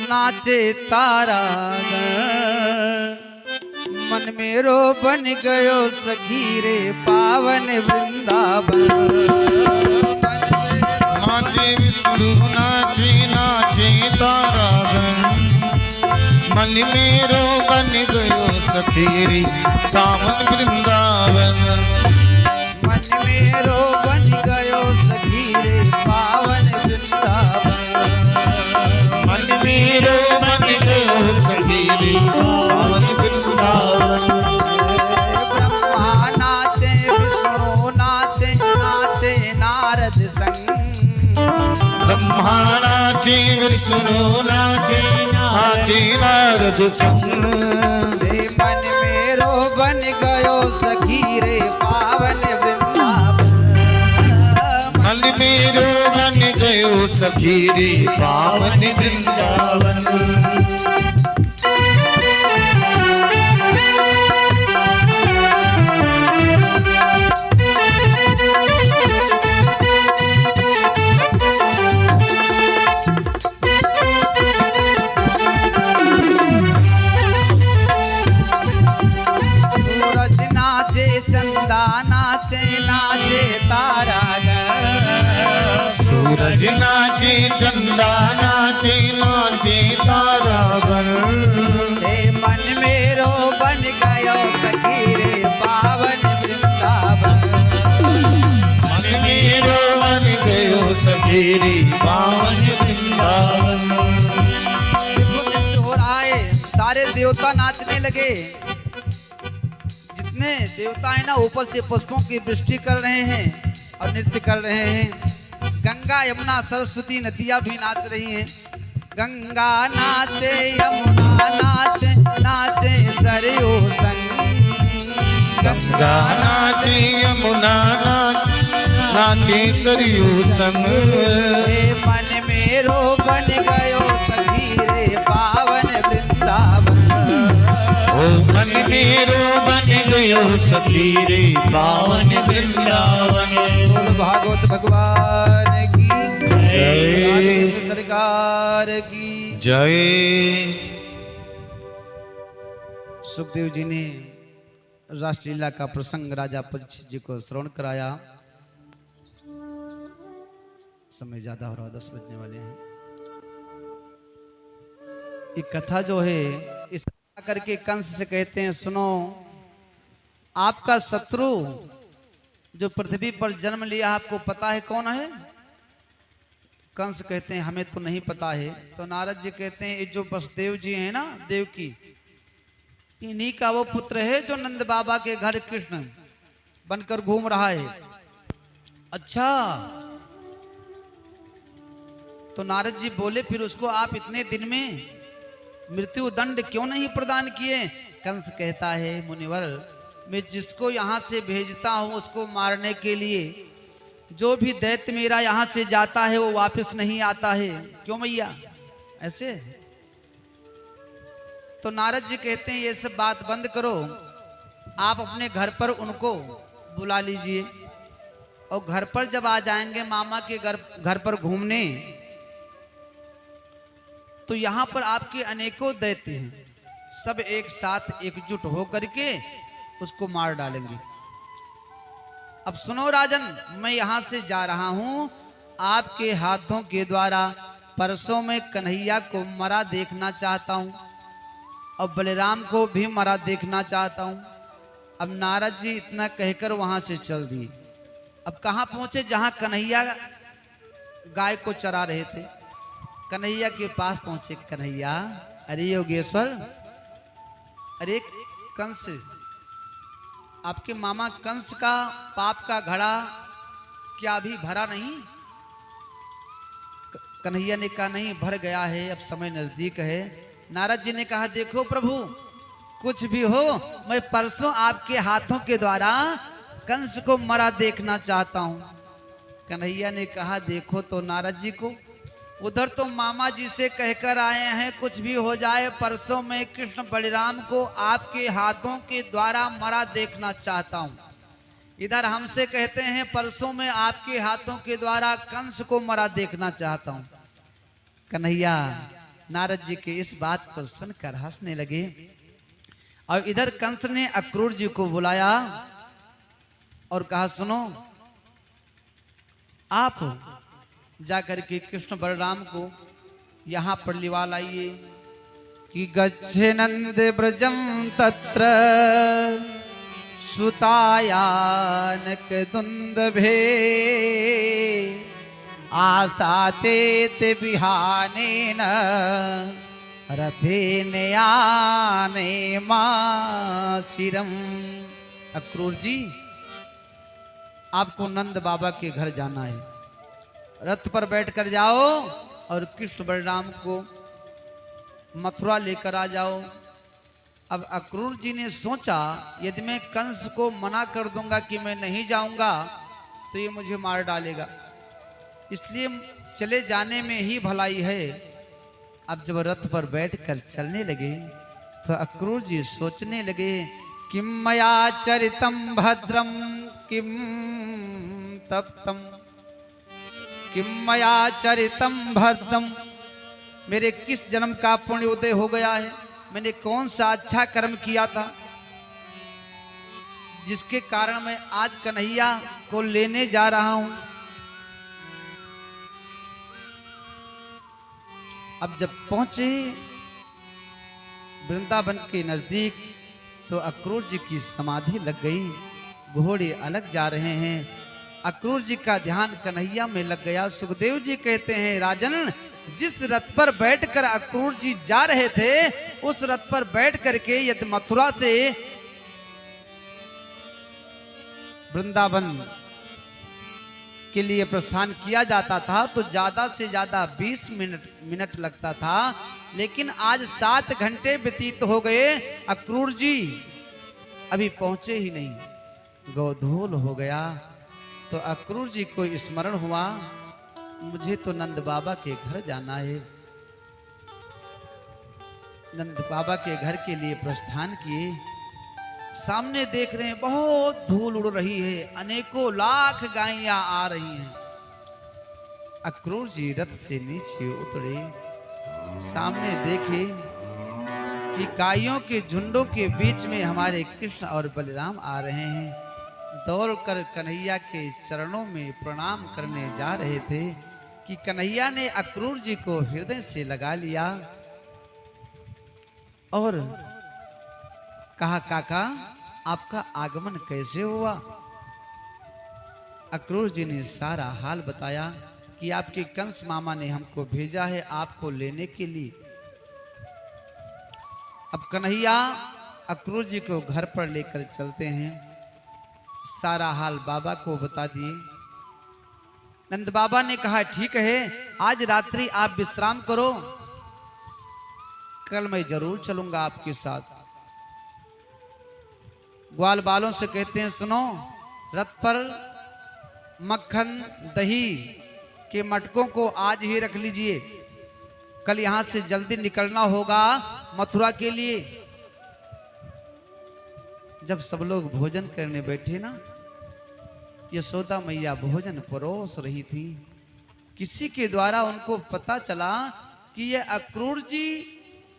[SPEAKER 1] नाचे तारा मन मेरो बन गयो सखी रे पावन वृंदावन।
[SPEAKER 2] नाचे विष्णु नाचे नाचे तारागण मन मेरो बन गयो सखी रे पावन वृंदावन।
[SPEAKER 1] मन मेरो बन गयो सखी रे पावन वृंदावन।
[SPEAKER 2] मन मेरो बन गयो सखी रे पावन वृंदावन।
[SPEAKER 1] ब्रह्मा नाचे, विष्णु नाचे, नाचे नारद संग।
[SPEAKER 2] ब्रह्मा नाचे विष्णु नाचे नाचे नारद संग।
[SPEAKER 1] मन मेरो बन गयो सखी रे पावन वृंदावन।
[SPEAKER 2] मन मेरो बन गयो सखी रे पावन वृंदावन।
[SPEAKER 1] चंदा नाचे, नाचे तारागण।
[SPEAKER 2] सूरज नाचे चंदा नाचे नाचे तारागण।
[SPEAKER 1] हे मन मेरो बन गयो सखी रे पावन वृंदावन।
[SPEAKER 2] मन मेरो बन गयो सखी रे पावन वृंदावन।
[SPEAKER 1] नृत्य हो रहा है, सारे देवता नाचने लगे। जितने देवता है ना, ऊपर से पुष्पों की वृष्टि कर रहे हैं और नृत्य कर रहे हैं। गंगा यमुना सरस्वती नदियां भी नाच रही हैं। गंगा नाचे, यमुना नाचे, नाचे सरयू संग।
[SPEAKER 2] गंगा नाचे यमुना नाचे नाचे सरयू संग।
[SPEAKER 1] हे मन मेरो बन गयो सखी रे पावन वृंदावन।
[SPEAKER 2] ओ मन मेरो बन गयो सखी रे पावन वृंदावन।
[SPEAKER 1] भागवत भगवान की
[SPEAKER 2] जय।
[SPEAKER 1] सरकार की
[SPEAKER 2] जय।
[SPEAKER 1] सुखदेव जी ने रासलीला का प्रसंग राजा परीक्षित जी को श्रवण कराया। समय ज्यादा हो रहा, 10 बजने वाले हैं। एक कथा जो है, इस करके कंस से कहते हैं, सुनो आपका शत्रु जो पृथ्वी पर जन्म लिया, आपको पता है कौन है? कंस कहते हैं हमें तो नहीं पता है। तो नारद जी कहते हैं, ये जो वसुदेव जी हैं ना, देवकी, इन्हीं का वो पुत्र है जो नंद बाबा के घर कृष्ण बनकर घूम रहा है। अच्छा, तो नारद जी बोले, फिर उसको आप इतने दिन में मृत्यु दंड क्यों नहीं प्रदान किए? कंस कहता है, मुनिवर मैं जिसको यहाँ से भेजता हूँ उसको मारने के लिए, जो भी दैत्य मेरा यहाँ से जाता है वो वापस नहीं आता है। क्यों मैया? ऐसे तो नारद जी कहते हैं ये सब बात बंद करो, आप अपने घर पर उनको बुला लीजिए और घर पर जब आ जाएंगे मामा के घर पर घूमने, तो यहां पर आपके अनेकों दैत्य हैं, सब एक साथ एकजुट होकर के उसको मार डालेंगे। अब सुनो राजन, मैं यहां से जा रहा हूं, आपके हाथों के द्वारा परसों में कन्हैया को मरा देखना चाहता हूं और बलराम को भी मरा देखना चाहता हूं। अब नारद जी इतना कहकर वहां से चल दिए। अब कहां पहुंचे? जहां कन्हैया गाय को चरा रहे थे, कन्हैया के पास पहुंचे। कन्हैया, अरे योगेश्वर, अरे कंस, आपके मामा कंस का पाप का घड़ा क्या अभी भरा नहीं? कन्हैया ने कहा नहीं, भर गया है, अब समय नजदीक है। नारद जी ने कहा देखो प्रभु, कुछ भी हो, मैं परसों आपके हाथों के द्वारा कंस को मरा देखना चाहता हूं। कन्हैया ने कहा देखो तो नारद जी को, उधर तो मामा जी से कहकर आए हैं कुछ भी हो जाए परसों में कृष्ण बलराम को आपके हाथों के द्वारा मरा देखना चाहता हूं। इधर हमसे कहते हैं परसों में आपके हाथों के द्वारा कंस को मरा देखना चाहता हूं। कन्हैया नारद जी के इस बात को सुनकर हंसने लगे। और इधर कंस ने अक्रूर जी को बुलाया और कहा सुनो, आप जाकर के कृष्ण बलराम को यहां पर लिवा लाइए कि गच्छे नंद ब्रजम तत्र सुतायानक दुंदभे आसाते ते बिहानेन रथेन याने माचिरम। अक्रूर जी, आपको नंद बाबा के घर जाना है, रथ पर बैठकर जाओ और कृष्ण बलराम को मथुरा लेकर आ जाओ। अब अक्रूर जी ने सोचा यदि मैं कंस को मना कर दूंगा कि मैं नहीं जाऊंगा तो ये मुझे मार डालेगा, इसलिए चले जाने में ही भलाई है। अब जब रथ पर बैठकर चलने लगे तो अक्रूर जी सोचने लगे किम मया चरितम भद्रम किम तप्तम, किम मया चरितम भद्रम, मेरे किस जन्म का पुण्य उदय हो गया है, मैंने कौन सा अच्छा कर्म किया था जिसके कारण मैं आज कन्हैया को लेने जा रहा हूं। अब जब पहुंचे वृंदावन के नजदीक तो अक्रूर जी की समाधि लग गई, घोड़े अलग जा रहे हैं, अक्रूर जी का ध्यान कन्हैया में लग गया। सुखदेव जी कहते हैं राजन, जिस रथ पर बैठकर अक्रूर जी जा रहे थे उस रथ पर बैठ करके यदि मथुरा से वृंदावन के लिए प्रस्थान किया जाता था तो ज्यादा से ज्यादा 20 मिनट लगता था, लेकिन आज 7 घंटे व्यतीत हो गए, अक्रूर जी अभी पहुंचे ही नहीं, गोधूल हो गया। तो अक्रूर जी को स्मरण हुआ मुझे तो नंद बाबा के घर जाना है। नंद बाबा के घर के लिए प्रस्थान किए। सामने देख रहे हैं बहुत धूल उड़ रही है, अनेकों लाख गायें आ रही हैं। अक्रूर जी रथ से नीचे उतरे, सामने देखे कि गायों के झुंडों के बीच में हमारे कृष्ण और बलराम आ रहे हैं। दौड़कर कन्हैया के चरणों में प्रणाम करने जा रहे थे कि कन्हैया ने अक्रूर जी को हृदय से लगा लिया और कहा काका आपका आगमन कैसे हुआ। अक्रूर जी ने सारा हाल बताया कि आपके कंस मामा ने हमको भेजा है आपको लेने के लिए। अब कन्हैया अक्रूर जी को घर पर लेकर चलते हैं, सारा हाल बाबा को बता दिए। नंद बाबा ने कहा ठीक है, आज रात्रि आप विश्राम करो, कल मैं जरूर चलूंगा आपके साथ। ग्वाल बालों से कहते हैं सुनो, रथ पर मक्खन दही के मटकों को आज ही रख लीजिए, कल यहां से जल्दी निकलना होगा मथुरा के लिए। जब सब लोग भोजन करने बैठे ना, यशोदा मैया भोजन परोस रही थी। किसी के द्वारा उनको पता चला कि ये अक्रूर जी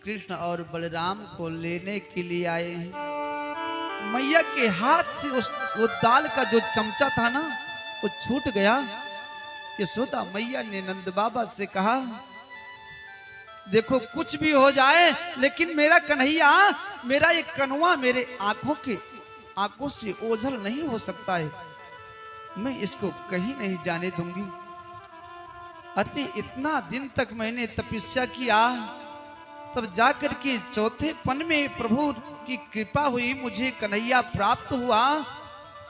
[SPEAKER 1] कृष्ण और बलराम को लेने के लिए आए हैं। मैया के हाथ से वो दाल का जो चमचा था ना, वो छूट गया। यशोदा मैया ने नंद बाबा से कहा, देखो कुछ भी हो जाए लेकिन मेरा कन्हैया, मेरा ये कनुआ मेरे आंखों से ओझल नहीं हो सकता है। मैं इसको कहीं नहीं जाने दूंगी। अरे इतना दिन तक मैंने तपस्या किया, तब जाकर के चौथे पन में प्रभु की कृपा हुई, मुझे कन्हैया प्राप्त हुआ,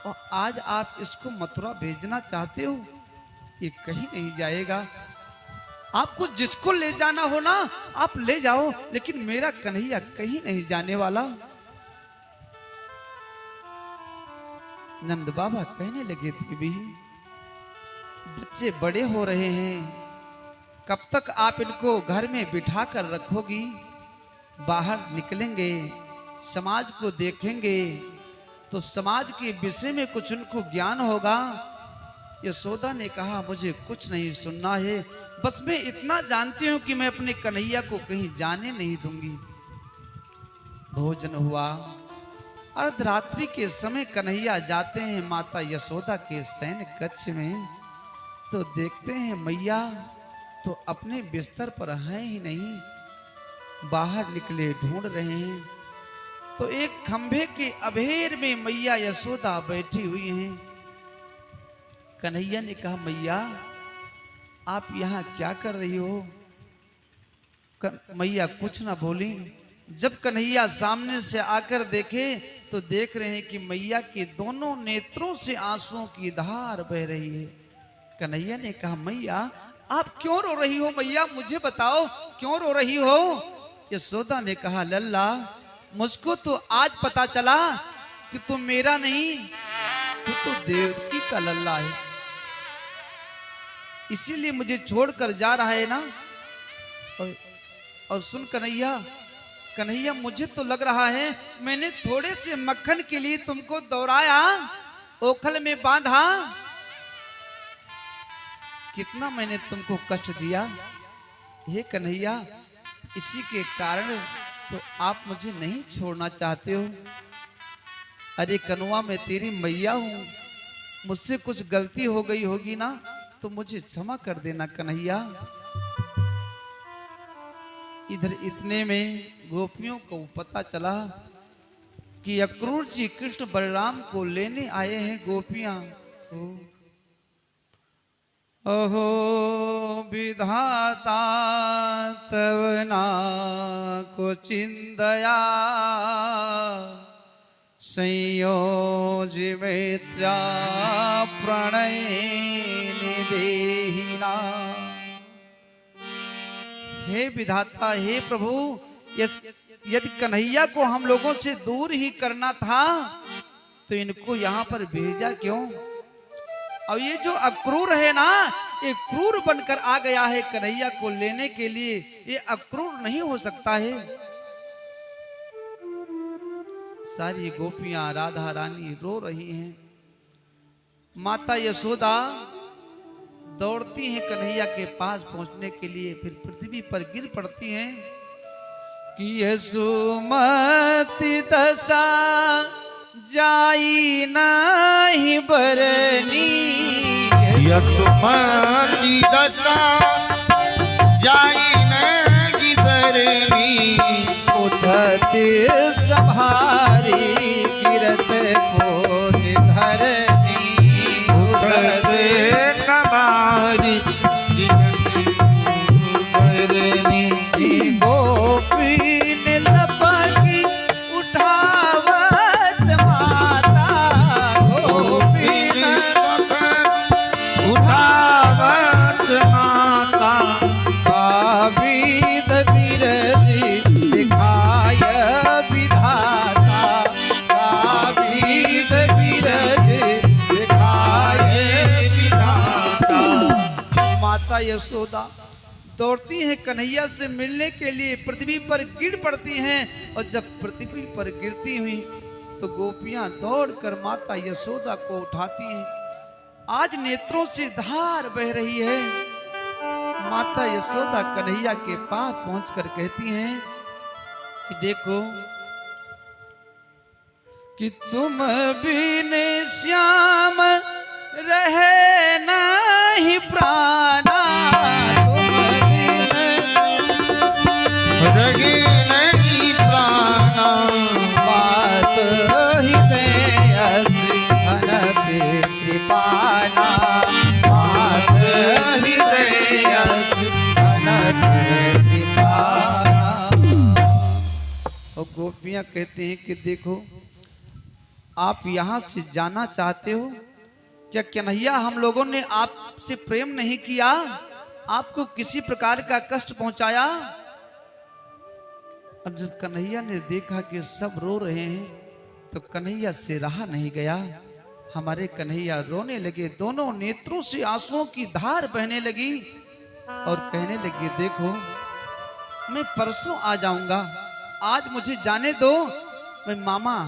[SPEAKER 1] और आज आप इसको मथुरा भेजना चाहते हो। ये कहीं नहीं जाएगा। आपको जिसको ले जाना हो ना आप ले जाओ, लेकिन मेरा कन्हैया कहीं नहीं जाने वाला। नंद बाबा कहने लगे, देवी बच्चे बड़े हो रहे हैं, कब तक आप इनको घर में बिठा कर रखोगी? बाहर निकलेंगे, समाज को देखेंगे तो समाज के विषय में कुछ उनको ज्ञान होगा। यशोदा ने कहा, मुझे कुछ नहीं सुनना है, बस मैं इतना जानती हूं कि मैं अपने कन्हैया को कहीं जाने नहीं दूंगी। भोजन हुआ। अर्धरात्रि के समय कन्हैया जाते हैं माता यशोदा के शयन कक्ष में, तो देखते हैं मैया तो अपने बिस्तर पर हैं ही नहीं। बाहर निकले ढूंढ रहे हैं तो एक खंभे के अभेर में मैया यशोदा बैठी हुई हैं। कन्हैया ने कहा, मैया आप यहाँ क्या कर रही हो? मैया कुछ ना बोली। जब कन्हैया सामने से आकर देखे तो देख रहे हैं कि मैया के दोनों नेत्रों से आंसुओं की धार बह रही है। कन्हैया ने कहा, मैया आप क्यों रो रही हो? मैया मुझे बताओ क्यों रो रही हो? यशोदा ने कहा, लल्ला मुझको तो आज पता चला कि तू मेरा नहीं, तू तो देवकी का लल्ला है, इसीलिए मुझे छोड़कर जा रहा है ना। और सुन कन्हैया मुझे तो लग रहा है मैंने थोड़े से मक्खन के लिए तुमको दौड़ाया, ओखल में बांधा, कितना मैंने तुमको कष्ट दिया। हे कन्हैया, इसी के कारण तो आप मुझे नहीं छोड़ना चाहते हो। अरे कनुआ मैं तेरी मैया हूं, मुझसे कुछ गलती हो गई होगी ना तो मुझे क्षमा कर देना कन्हैया। इधर इतने में गोपियों को पता चला कि अक्रूर जी कृष्ण बलराम को लेने आए हैं। गोपियां, अहो विधाता तव ना को चिंदया, संयोज मैत्र्या प्रणय निदेहिना। हे विधाता, हे प्रभु, यदि कन्हैया को हम लोगों से दूर ही करना था तो इनको यहाँ पर भेजा क्यों? और ये जो अक्रूर है ना, ये क्रूर बनकर आ गया है कन्हैया को लेने के लिए, ये अक्रूर नहीं हो सकता है। सारी गोपियां राधा रानी रो रही हैं। माता यशोदा दौड़ती हैं कन्हैया के पास पहुंचने के लिए, फिर पृथ्वी पर गिर पड़ती हैं कि यशोमती दशा जाई नहीं बरनी,
[SPEAKER 2] यशोमती दशा जाई नहीं बरनी,
[SPEAKER 1] उठत सभारी गिरत को निधरनी,
[SPEAKER 2] उठत सभारी गिरत को निधरनी।
[SPEAKER 1] गोपी ने लपकी उठावत माता, गोपी ने
[SPEAKER 2] उठावत माता,
[SPEAKER 1] काविद बिरजी दिखाय विधाता, काविद बिरजी दिखाय विधाता। माता यशोदा दौड़ती हैं कन्हैया से मिलने के लिए, पृथ्वी पर गिर पड़ती हैं। और जब पृथ्वी पर गिरती हुई तो गोपियां दौड़कर माता यशोदा को उठाती हैं। आज नेत्रों से धार बह रही है। माता यशोदा कन्हैया के पास पहुंचकर कहती हैं कि देखो कि तुम बिन श्याम रहे नहीं प्राणा, तुम बिन
[SPEAKER 2] रहे नहीं प्राणा,
[SPEAKER 1] बात हृदय धन के कृपाना, बात हृदय धन के कृपाना। और गोपियां कहते हैं कि देखो आप यहाँ से जाना चाहते हो क्या? कन्हैया हम लोगों ने आपसे प्रेम नहीं किया, आपको किसी प्रकार का कष्ट पहुंचाया? अब जब कन्हैया ने देखा कि सब रो रहे हैं तो कन्हैया से रहा नहीं गया। हमारे कन्हैया रोने लगे, दोनों नेत्रों से आंसुओं की धार बहने लगी और कहने लगे देखो मैं परसों आ जाऊंगा, आज मुझे जाने दो, मैं मामा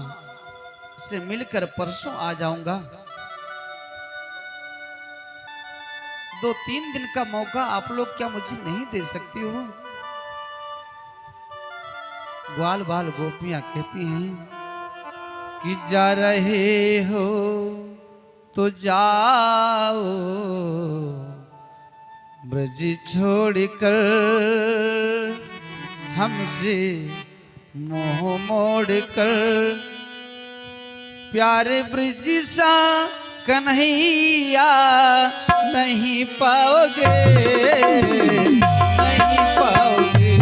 [SPEAKER 1] से मिलकर परसों आ जाऊंगा। 2-3 दिन का मौका आप लोग क्या मुझे नहीं दे सकती हो? ग्वाल बाल गोपियां कहती हैं कि जा रहे हो तो जाओ, ब्रज छोड़कर हमसे मोह मोड़कर, प्यारे ब्रज सा कन्हैया नहीं पाओगे, नहीं पाओगे।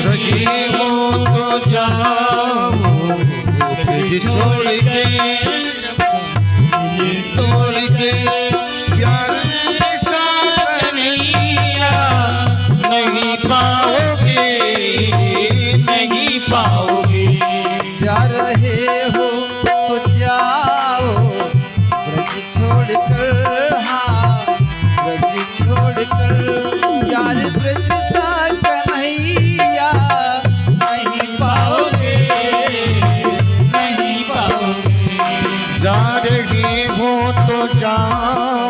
[SPEAKER 2] रहे हो तो जाओ, ब्रज छोड़ के तोड़ के, प्यार सा कन्हैया नहीं पाओगे, नहीं पाओगे।
[SPEAKER 1] जा रहे हो तो जाओ, ब्रज छोड़कर, हाँ ब्रज छोड़कर, प्यार ब्रज सा कन्हैया नहीं पाओगे, नहीं पाओगे।
[SPEAKER 2] जा रहे हो तो जाओ,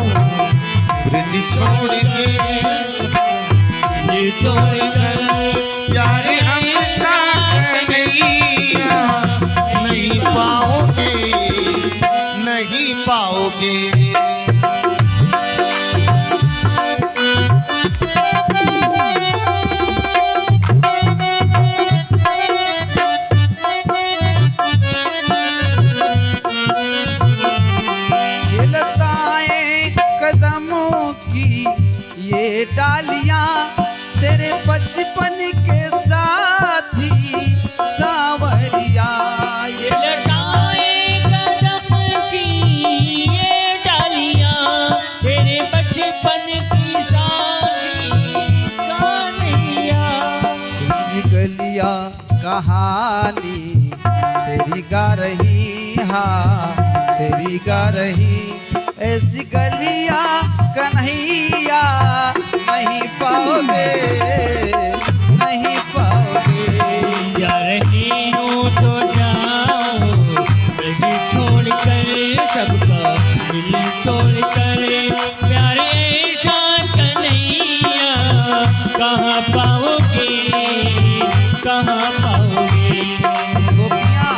[SPEAKER 2] ब्रज छोड़ के ये तोड़ कर, प्यारे हम सा कन्हैया नहीं पाओगे, नहीं पाओगे।
[SPEAKER 1] ये लताएं कदमों की ये डालियां, तेरे बचपन के साथी सांवरिया। ये
[SPEAKER 3] लटाएं कदम की ये डालियां, तेरे बचपन की साथी कहानियां।
[SPEAKER 1] तेरी गलियां कहानी तेरी गा रही, हाँ तेरी गा रही, ऐसी गलियां कन्हैया नहीं पाओगे, नहीं पाओगे।
[SPEAKER 3] जा रही हो तो जाओ, ब्रज छोड़ कर सबका दिल तोड़ कर, प्यारे शान कन्हैया कहाँ पाओगे, कहाँ पाओगे।
[SPEAKER 1] गोपियां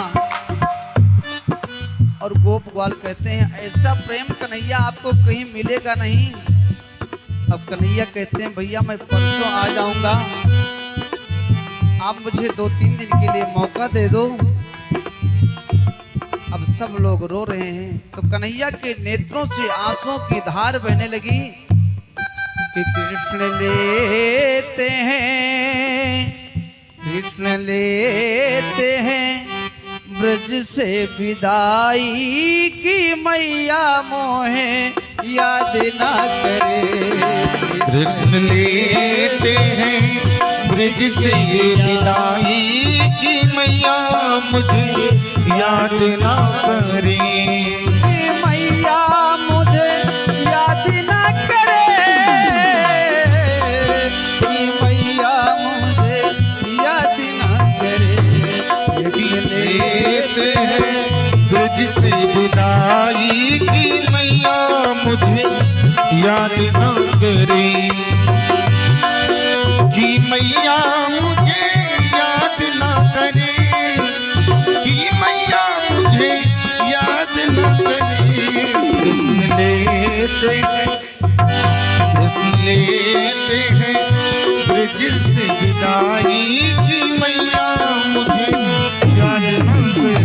[SPEAKER 1] और गोप ग्वाल कहते हैं ऐसा प्रेम कन्हैया आपको कहीं मिलेगा नहीं। अब कन्हैया कहते हैं भैया मैं परसों आ जाऊंगा, आप मुझे 2-3 दिन के लिए मौका दे दो। अब सब लोग रो रहे हैं तो कन्हैया के नेत्रों से आंसुओं की धार बहने लगी कि कृष्ण लेते हैं, कृष्ण लेते हैं ब्रज से विदाई की, मैया मोहे याद ना करे।
[SPEAKER 2] कृष्ण लेते हैं ब्रज से विदाई की, मैया मुझे याद ना करे,
[SPEAKER 1] कि मैया मुझे याद ना करे,
[SPEAKER 2] ब्रज से विदाई की मैया मुझे याद न करे, कि मैया मुझे याद न करे, कि मैया मुझे याद न करे। कृष्ण लेते हैं ब्रज से विदाई की मैया मुझे याद न करे।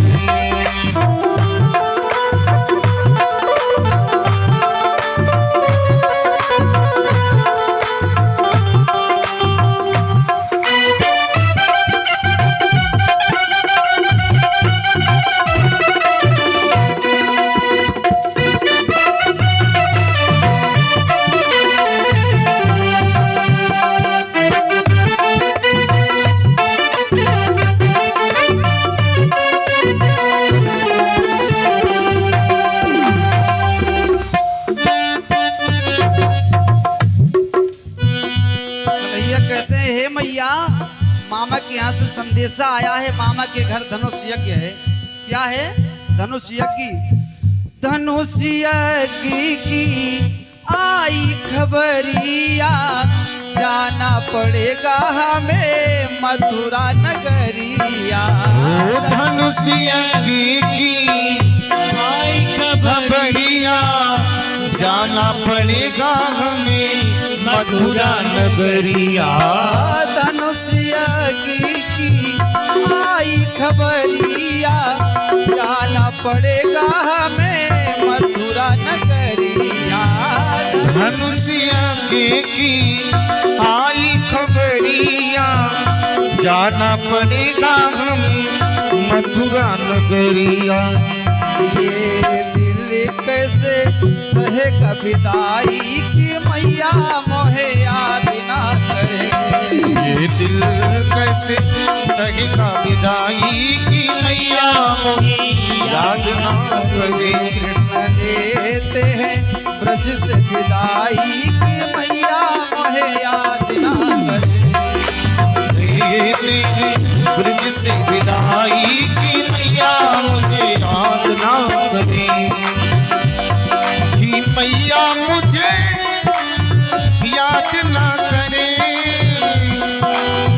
[SPEAKER 1] कहते हैं हे मैया, मामा के यहाँ से संदेशा आया है। मामा के घर धनुष यज्ञ है। क्या है? धनुष यज्ञ। धनुष यज्ञ की आई खबरिया, जाना पड़ेगा हमें मथुरा नगरिया।
[SPEAKER 2] धनुष यज्ञ की
[SPEAKER 3] आई
[SPEAKER 2] खबरिया, जाना पड़ेगा हमें मथुरा नगरिया।
[SPEAKER 1] धनुष यज्ञ की आई खबरिया, जाना पड़ेगा हमें मथुरा नगरिया।
[SPEAKER 2] धनुष यज्ञ की आई खबरिया, जाना पड़ेगा हमें मथुरा नगरिया।
[SPEAKER 1] ये दिल कैसे सहेगा विदाई की मैया मोहे याद ना करे।
[SPEAKER 2] ये दिल कैसे सहेगा विदाई की मैया मोहे याद ना करे।
[SPEAKER 1] लेते हैं ब्रज से विदाई की मैया मोहे याद ना करे।
[SPEAKER 2] लेते हैं ब्रज से विदाई की मैया मुझे याद ना करे, कि मैया मुझे याद ना करे,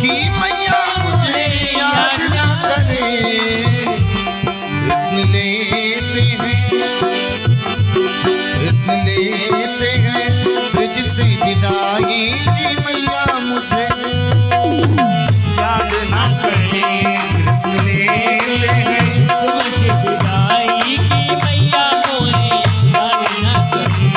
[SPEAKER 2] कि मैया मुझे याद ना करे। कृष्ण लेते हैं ब्रज से विदाई की मैया मुझे याद ना करे। कृष्ण लेते हैं
[SPEAKER 3] तुझसे विदाई की मैया मोहे याद न करे।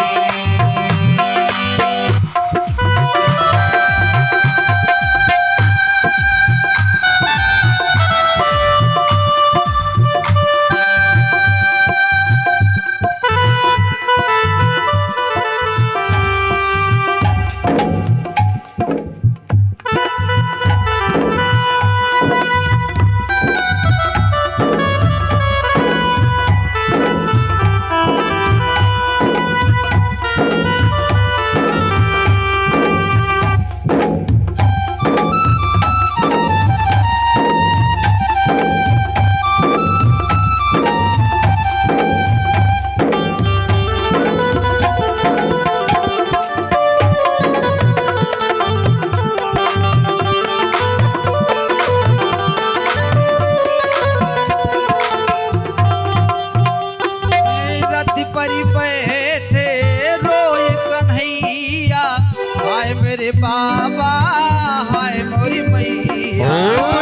[SPEAKER 1] मेरे बाबा हाय मोरी मैया।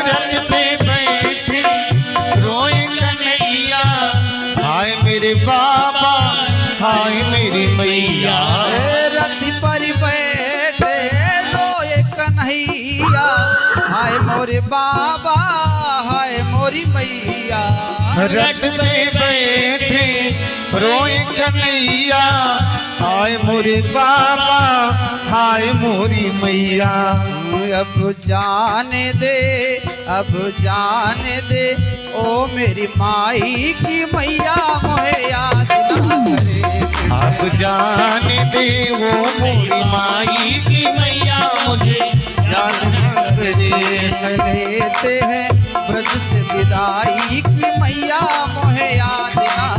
[SPEAKER 2] रथ पे बैठे रोए कन्हैया, हाय मेरे बाबा हाय मेरी मैया।
[SPEAKER 1] रथ पर बैठे रोए कन्हैया, हाय मोरे बाबा हाय मोरी मैया।
[SPEAKER 2] रथ पे बैठे रोए कन्हैया, हाय मोरे बाबा हाय मोरी मैया।
[SPEAKER 1] अब जाने दे, अब जाने दे, ओ मेरी माई की मैया मोहे याद ना करे।
[SPEAKER 2] अब जाने दे वो मोरी माई की मैया मुझे याद ना करे।
[SPEAKER 1] लेते हैं ब्रज से विदाई की मैया मोहे याद ना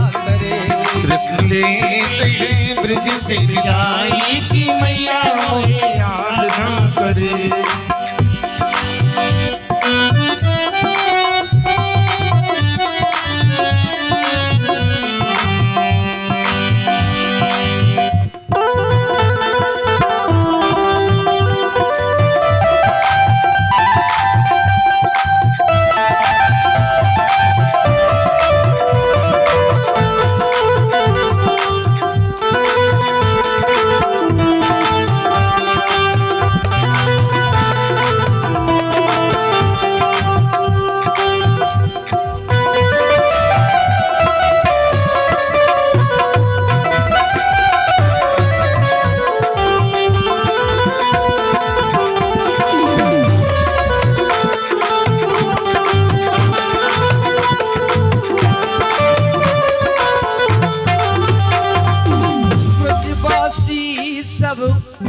[SPEAKER 2] कृष्ण लेते हैं ब्रज से विदाई की मैया मुझे याद ना करे।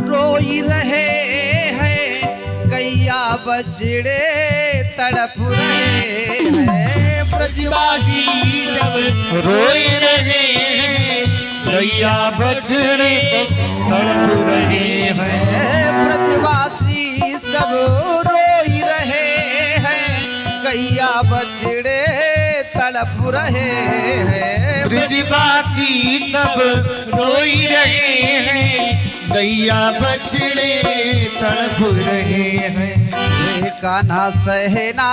[SPEAKER 1] रोई रहे हैं, गैया बछड़े तड़प रहे हैं।
[SPEAKER 3] ब्रजवासी सब
[SPEAKER 2] रोई रहे हैं, गैया बछड़े सब तड़प रहे हैं।
[SPEAKER 1] ब्रजवासी सब रोई रहे हैं, गैया बछड़े तड़प रहे हैं।
[SPEAKER 2] ब्रजवासी सब रोई रहे हैं, गैया बछड़े तड़प रहे हैं।
[SPEAKER 1] कान्हा सहना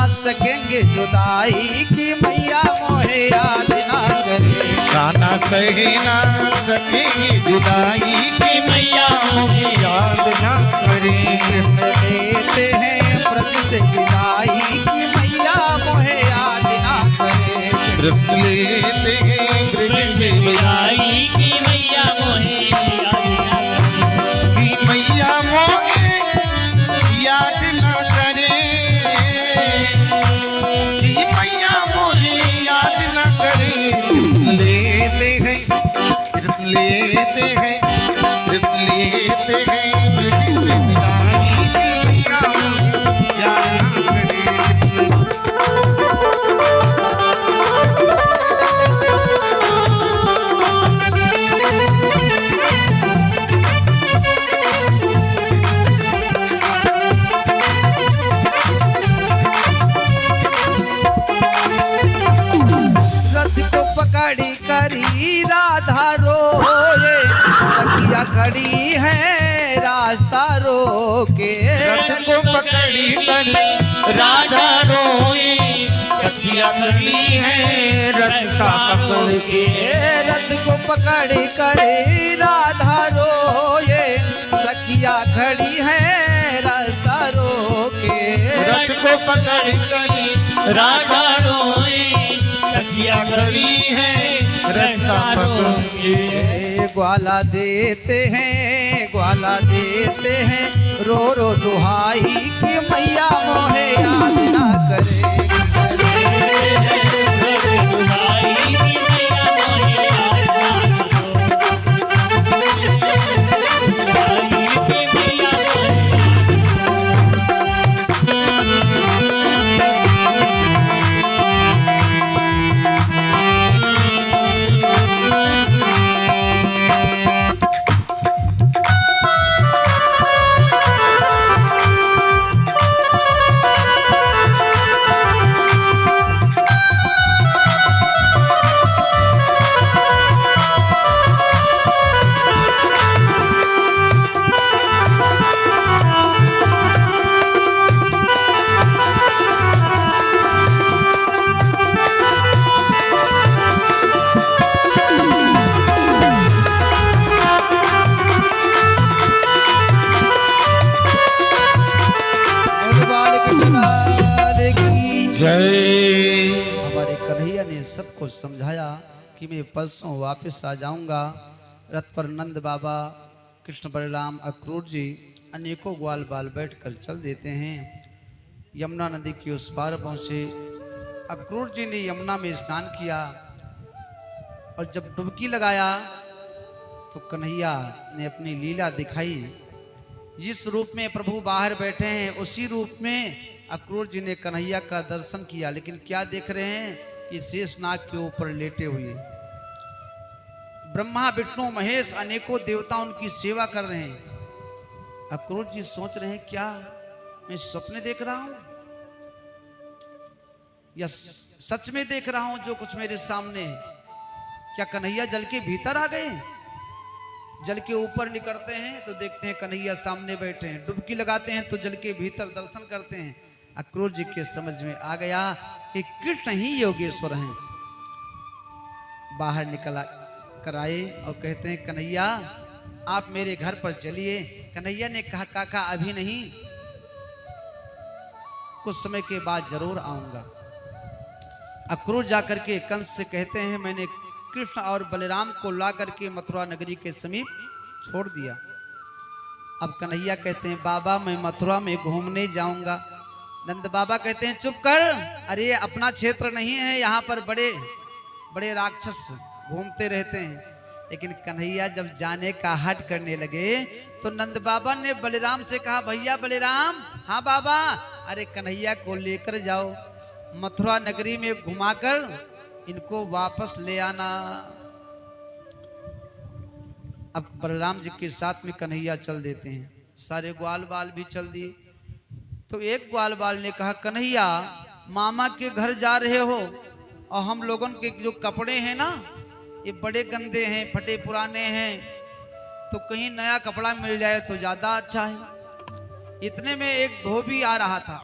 [SPEAKER 1] सकेंगे जुदाई की मैया मोहे याद ना करे।
[SPEAKER 2] कान्हा सहना सकेंगे जुदाई की मैया मोहे याद ना करे।
[SPEAKER 1] कृष्ण लेते हैं ब्रज से विदाई की मैया मोहे याद ना करे।
[SPEAKER 2] कृष्ण लेते हैं ब्रज से विदाई
[SPEAKER 3] की मैया मोहे
[SPEAKER 2] की मैया मोहे याद ना करे। की मैया मोहे याद ना करे। कृष्ण लेते हैं कृष्ण लेते हैं कृष्ण लेते हैं ब्रज से विदाई की मैया मोहे याद ना करे।
[SPEAKER 1] पकड़ी करी राधा रोए, सखिया खड़ी है रास्ता रोके।
[SPEAKER 2] रथ को पकड़ी कर राधा रोए, सखिया खड़ी है रास्ता पकड़ के।
[SPEAKER 1] रथ को पकड़ी करी राधा रोए, सखिया खड़ी है रास्ता रोके।
[SPEAKER 2] रथ को पकड़ कर राधा रोए, सखिया खड़ी है रास्ता पकड़ के।
[SPEAKER 1] ग्वाला देते हैं रो रो दुहाई कि मैया मोहे याद ना करे।
[SPEAKER 2] जय।
[SPEAKER 1] हमारे कन्हैया ने सबको समझाया कि मैं परसों वापस आ जाऊंगा। रथ पर नंद बाबा, कृष्ण बलराम, अक्रूर जी अनेकों ग्वाल बाल बैठकर चल देते हैं। यमुना नदी की उस पार पहुंचे। अक्रूर जी ने यमुना में स्नान किया और जब डुबकी लगाया तो कन्हैया ने अपनी लीला दिखाई। जिस रूप में प्रभु बाहर बैठे हैं उसी रूप में अक्रूर जी ने कन्हैया का दर्शन किया, लेकिन क्या देख रहे हैं कि शेषनाग के ऊपर लेटे हुए ब्रह्मा विष्णु महेश अनेकों देवता उनकी सेवा कर रहे हैं। अक्रूर जी सोच रहे हैं क्या मैं स्वप्न देख रहा हूं या सच में देख रहा हूं जो कुछ मेरे सामने है। क्या कन्हैया जल के भीतर आ गए? जल के ऊपर निकलते हैं तो देखते हैं कन्हैया सामने बैठे हैं, डुबकी लगाते हैं तो जल के भीतर दर्शन करते हैं। अक्रूर जी के समझ में आ गया कि कृष्ण ही योगेश्वर हैं। बाहर निकल कर आए और कहते हैं कन्हैया आप मेरे घर पर चलिए। कन्हैया ने कहा काका अभी नहीं, कुछ समय के बाद जरूर आऊंगा। अक्रूर जाकर के कंस से कहते हैं मैंने कृष्ण और बलराम को ला करके मथुरा नगरी के समीप छोड़ दिया। अब कन्हैया कहते हैं बाबा मैं मथुरा में घूमने जाऊंगा। नंद बाबा कहते हैं चुप कर, अरे अपना क्षेत्र नहीं है, यहाँ पर बड़े बड़े राक्षस घूमते रहते हैं। लेकिन कन्हैया जब जाने का हट करने लगे तो नंद बाबा ने बलराम से कहा भैया बलराम। हाँ बाबा। अरे कन्हैया को लेकर जाओ, मथुरा नगरी में घुमाकर इनको वापस ले आना। अब बलराम जी के साथ में कन्हैया चल देते हैं, सारे ग्वाल बाल भी चल दिए। तो एक ग्वाल बाल ने कहा कन्हैया मामा के घर जा रहे हो और हम लोगों के जो कपड़े हैं ना ये बड़े गंदे हैं, फटे पुराने हैं, तो कहीं नया कपड़ा मिल जाए तो ज्यादा अच्छा है। इतने में एक धोबी आ रहा था।